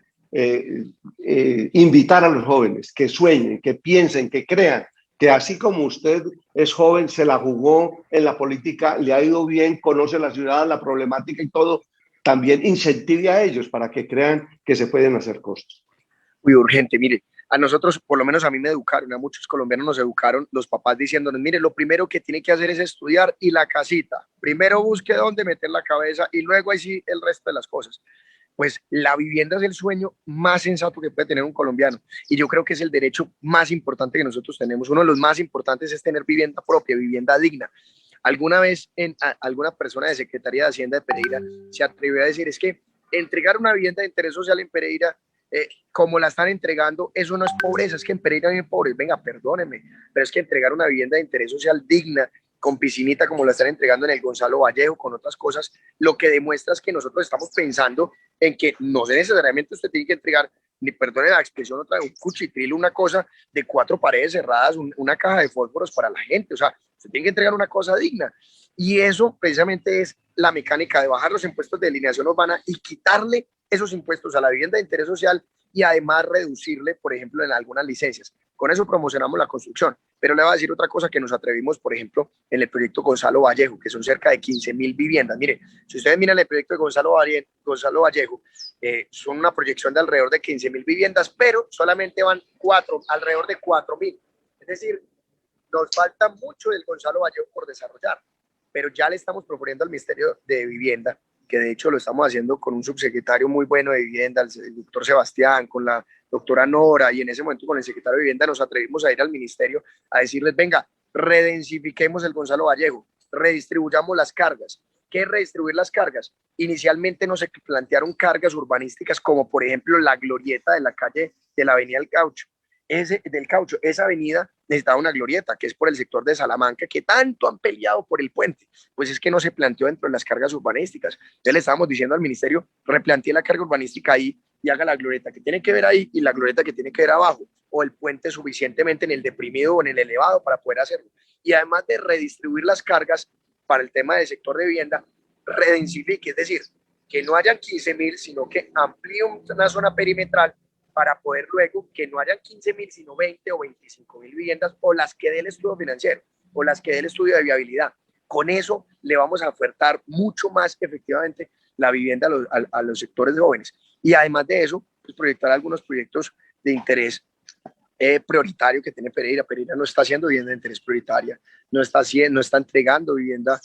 invitar a los jóvenes que sueñen, que piensen, que crean, que así como usted es joven, se la jugó en la política, le ha ido bien, conoce la ciudad, la problemática y todo, también incentive a ellos para que crean que se pueden hacer cosas. Muy urgente, mire, a nosotros, por lo menos a mí me educaron, a muchos colombianos nos educaron los papás diciéndonos, mire, lo primero que tiene que hacer es estudiar y la casita. Primero busque dónde meter la cabeza y luego ahí sí el resto de las cosas. Pues la vivienda es el sueño más sensato que puede tener un colombiano y yo creo que es el derecho más importante que nosotros tenemos. Uno de los más importantes es tener vivienda propia, vivienda digna. Alguna vez alguna persona de Secretaría de Hacienda de Pereira se atrevió a decir, es que entregar una vivienda de interés social en Pereira, como la están entregando, eso no es pobreza, es que en Pereira hay pobres. Venga, perdónenme, pero es que entregar una vivienda de interés social digna, con piscinita como la están entregando en el Gonzalo Vallejo, con otras cosas, lo que demuestra es que nosotros estamos pensando en que no necesariamente usted tiene que entregar, ni perdone la expresión, otra vez, un cuchitril, una cosa de 4 paredes cerradas, una caja de fósforos para la gente. O sea, usted tiene que entregar una cosa digna. Y eso precisamente es la mecánica de bajar los impuestos de delineación urbana y quitarle esos impuestos a la vivienda de interés social y además reducirle, por ejemplo, en algunas licencias. Con eso promocionamos la construcción. Pero le voy a decir otra cosa que nos atrevimos, por ejemplo, en el proyecto Gonzalo Vallejo, que son cerca de 15.000 viviendas. Mire, si ustedes miran el proyecto de Gonzalo Vallejo, son una proyección de alrededor de 15.000 viviendas, pero solamente van alrededor de 4.000. Es decir, nos falta mucho del Gonzalo Vallejo por desarrollar, pero ya le estamos proponiendo al Ministerio de Vivienda, que de hecho lo estamos haciendo con un subsecretario muy bueno de Vivienda, el doctor Sebastián, con la doctora Nora, y en ese momento con el secretario de Vivienda nos atrevimos a ir al ministerio a decirles, venga, redensifiquemos el Gonzalo Vallejo, redistribuyamos las cargas. ¿Qué es redistribuir las cargas? Inicialmente no se plantearon cargas urbanísticas como por ejemplo la glorieta de la calle de la avenida del Caucho. Esa avenida necesitaba una glorieta, que es por el sector de Salamanca, que tanto han peleado por el puente. Pues es que no se planteó dentro de las cargas urbanísticas. Entonces le estábamos diciendo al ministerio, replantee la carga urbanística ahí y haga la glorieta que tiene que ver ahí y la glorieta que tiene que ver abajo, o el puente suficientemente en el deprimido o en el elevado para poder hacerlo. Y además de redistribuir las cargas para el tema del sector de vivienda, redensifique, es decir, que no hayan 15.000, sino que amplíe una zona perimetral para poder luego que no hayan 15.000, sino 20 o 25.000 viviendas, o las que dé el estudio financiero, o las que dé el estudio de viabilidad. Con eso le vamos a ofertar mucho más efectivamente la vivienda a los sectores jóvenes. Y además de eso, pues proyectar algunos proyectos de interés prioritario que tiene Pereira. Pereira no está haciendo vivienda de interés prioritaria, no está entregando vivienda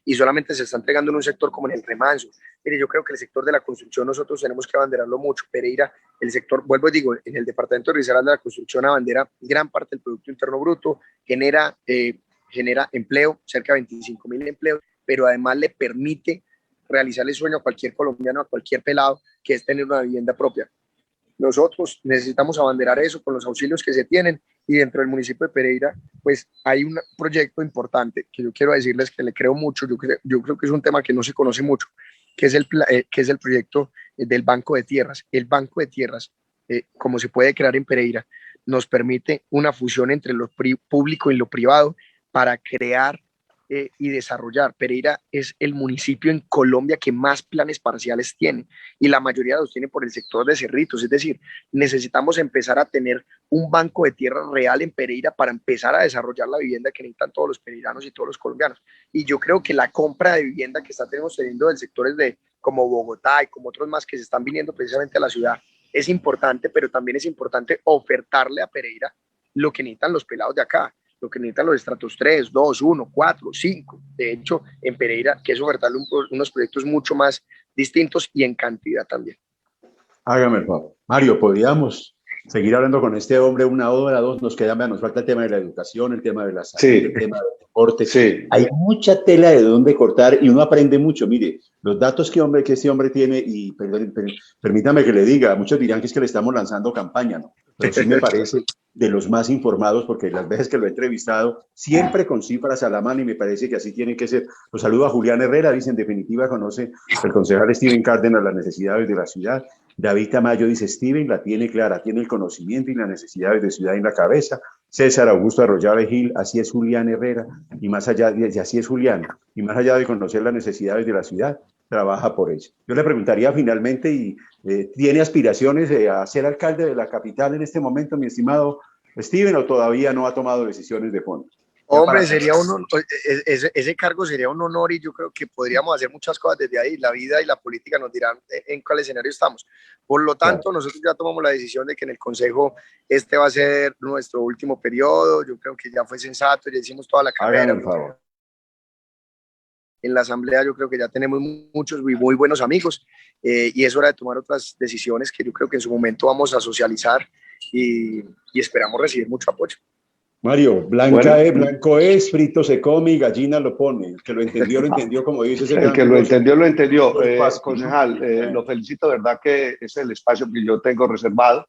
y solamente se está entregando en un sector como en el remanso. Mire, yo creo que el sector de la construcción nosotros tenemos que abanderarlo mucho. Pereira, el sector, vuelvo y digo, en el departamento de Risaralda, la construcción abandera gran parte del Producto Interno Bruto, genera empleo, cerca de 25.000 empleos, pero además le permite realizar el sueño a cualquier colombiano, a cualquier pelado, que es tener una vivienda propia. Nosotros necesitamos abanderar eso con los auxilios que se tienen, y dentro del municipio de Pereira pues hay un proyecto importante que yo quiero decirles que le creo mucho. Yo creo que es un tema que no se conoce mucho, que es el proyecto del Banco de Tierras. El Banco de Tierras, como se puede crear en Pereira, nos permite una fusión entre lo público y lo privado para crear y desarrollar. Pereira es el municipio en Colombia que más planes parciales tiene y la mayoría los tiene por el sector de Cerritos. Es decir, necesitamos empezar a tener un banco de tierra real en Pereira para empezar a desarrollar la vivienda que necesitan todos los pereiranos y todos los colombianos. Y yo creo que la compra de vivienda que estamos teniendo del sectores de como Bogotá y como otros más que se están viniendo precisamente a la ciudad es importante, pero también es importante ofertarle a Pereira lo que necesitan los pelados de acá, lo que necesitan los estratos 3, 2, 1, 4, 5. De hecho, en Pereira, que es ofertarle unos proyectos mucho más distintos y en cantidad también. Hágame el favor. Mario, ¿podríamos seguir hablando con este hombre una hora, dos? Nos falta el tema de la educación, el tema de la salud, Sí. el tema del deporte. Sí. Hay mucha tela de dónde cortar y uno aprende mucho. Mire, los datos que este hombre tiene, y permítame que le diga, muchos dirán que es que le estamos lanzando campaña, ¿no? Pero sí me parece de los más informados, porque las veces que lo he entrevistado, siempre con cifras a la mano, y me parece que así tiene que ser. Los saludo a Julián Herrera, dice, en definitiva conoce el concejal Steven Cárdenas las necesidades de la ciudad. David Tamayo dice, Steven la tiene clara, tiene el conocimiento y las necesidades de ciudad en la cabeza. César Augusto Arroyave Gil, así es Julián Herrera, y así es Julián, y más allá de conocer las necesidades de la ciudad, trabaja por ello. Yo le preguntaría finalmente, ¿tiene aspiraciones a ser alcalde de la capital en este momento, mi estimado Steven, o todavía no ha tomado decisiones de fondo? Hombre, ese cargo sería un honor y yo creo que podríamos hacer muchas cosas desde ahí. La vida y la política nos dirán en cuál escenario estamos. Por lo tanto, nosotros ya tomamos la decisión de que en el Consejo este va a ser nuestro último periodo. Yo creo que ya fue sensato, ya hicimos toda la carrera. Hágame el favor. En la asamblea yo creo que ya tenemos muchos muy buenos amigos y es hora de tomar otras decisiones que yo creo que en su momento vamos a socializar y esperamos recibir mucho apoyo. Mario, blanco es, frito se come y gallina lo pone. El que lo entendió, como dices. El que lo entendió. Concejal, lo felicito, verdad que es el espacio que yo tengo reservado.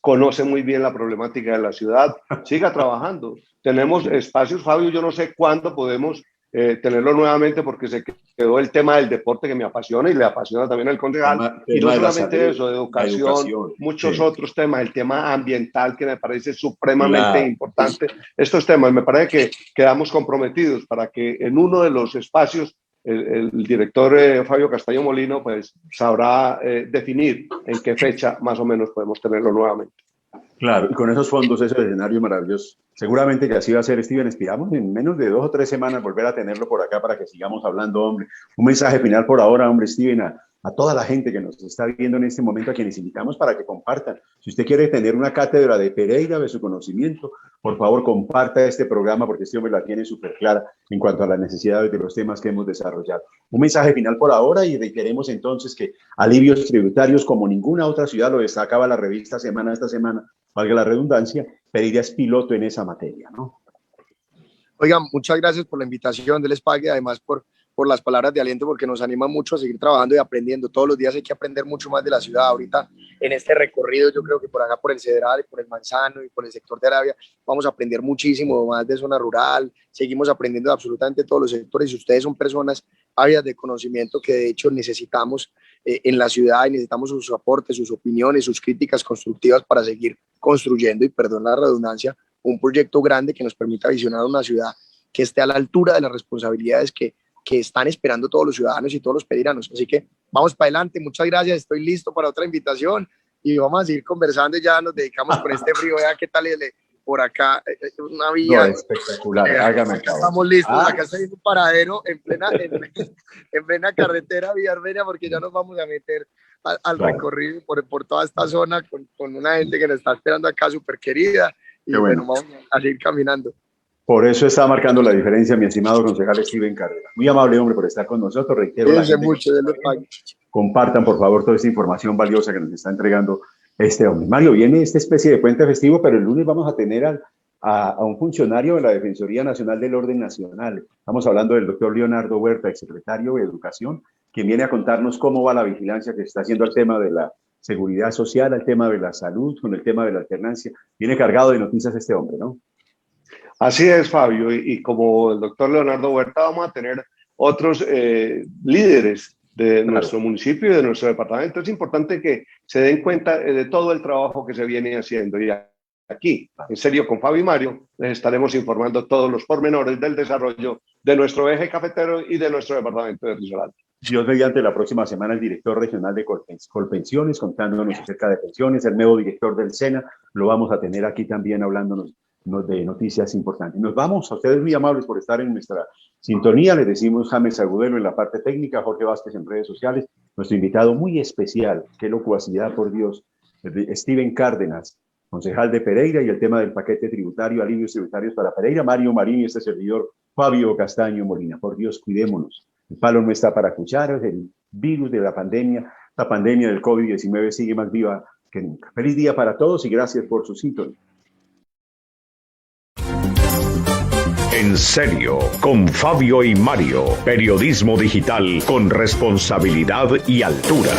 Conoce muy bien la problemática de la ciudad. Siga trabajando. Tenemos espacios, Fabio, yo no sé cuándo podemos tenerlo nuevamente, porque se quedó el tema del deporte que me apasiona y le apasiona también al concejal, y no solamente eso, de educación, muchos otros temas, el tema ambiental que me parece supremamente importante. Estos temas me parece que quedamos comprometidos para que en uno de los espacios el director Fabio Castaño Molino pues sabrá definir en qué fecha más o menos podemos tenerlo nuevamente. Claro, y con esos fondos, ese escenario maravilloso. Seguramente que así va a ser, Steven. Esperamos en menos de 2 o 3 semanas volver a tenerlo por acá para que sigamos hablando, hombre. Un mensaje final por ahora, hombre, Steven, a toda la gente que nos está viendo en este momento, a quienes invitamos para que compartan. Si usted quiere tener una cátedra de Pereira, de su conocimiento, por favor, comparta este programa, porque este hombre la tiene súper clara en cuanto a las necesidades de los temas que hemos desarrollado. Un mensaje final por ahora, y reiteremos entonces que alivios tributarios, como ninguna otra ciudad, lo destacaba la revista Semana esta semana, valga la redundancia, Pereira es piloto en esa materia, ¿no? Oigan, muchas gracias por la invitación, Dios les pague, además por las palabras de aliento, porque nos anima mucho a seguir trabajando y aprendiendo. Todos los días hay que aprender mucho más de la ciudad. Ahorita en este recorrido, yo creo que por acá, por el Cedral, por el Manzano y por el sector de Arabia, vamos a aprender muchísimo más de zona rural. Seguimos aprendiendo de absolutamente todos los sectores, y ustedes son personas ávidas de conocimiento que de hecho necesitamos en la ciudad, y necesitamos sus aportes, sus opiniones, sus críticas constructivas para seguir construyendo, y perdón la redundancia, un proyecto grande que nos permita visionar una ciudad que esté a la altura de las responsabilidades que están esperando todos los ciudadanos y todos los pereiranos. Así que vamos para adelante. Muchas gracias. Estoy listo para otra invitación y vamos a seguir conversando. Ya nos dedicamos con este frío. Vea qué tal por acá, una vía. No, espectacular. Hágame acá estamos listos. Acá está en un paradero en plena carretera Vía Armenia, porque ya nos vamos a meter al recorrido por toda esta zona con una gente que nos está esperando acá, súper querida. Y bueno, vamos a seguir caminando. Por eso está marcando la diferencia, mi estimado concejal Steven Cárdenas. Muy amable, hombre, por estar con nosotros. Reitero, compartan, por favor, toda esta información valiosa que nos está entregando este hombre. Mario, viene esta especie de puente festivo, pero el lunes vamos a tener a un funcionario de la Defensoría Nacional del Orden Nacional. Estamos hablando del doctor Leonardo Huerta, exsecretario de Educación, quien viene a contarnos cómo va la vigilancia que se está haciendo al tema de la seguridad social, al tema de la salud, con el tema de la alternancia. Viene cargado de noticias este hombre, ¿no? Así es, Fabio, y como el doctor Leonardo Huerta, vamos a tener otros líderes de nuestro municipio y de nuestro departamento. Es importante que se den cuenta de todo el trabajo que se viene haciendo, y aquí, en serio, con Fabio y Mario, les estaremos informando todos los pormenores del desarrollo de nuestro eje cafetero y de nuestro departamento de Risaralda. Dios mediante, la próxima semana el director regional de Colpensiones contándonos acerca de pensiones, el nuevo director del SENA, lo vamos a tener aquí también hablándonos de noticias importantes. Nos vamos, a ustedes muy amables por estar en nuestra sintonía, les decimos James Agudelo en la parte técnica, Jorge Vázquez en redes sociales, nuestro invitado muy especial, qué locuacidad por Dios, Steven Cárdenas, concejal de Pereira, y el tema del paquete tributario, alivios tributarios para Pereira, Mario Marín y este servidor Fabio Castaño Molina. Por Dios, cuidémonos. El palo no está para cucharas, el virus de la pandemia del COVID-19 sigue más viva que nunca. Feliz día para todos y gracias por su sintonía. En serio, con Fabio y Mario, periodismo digital con responsabilidad y altura.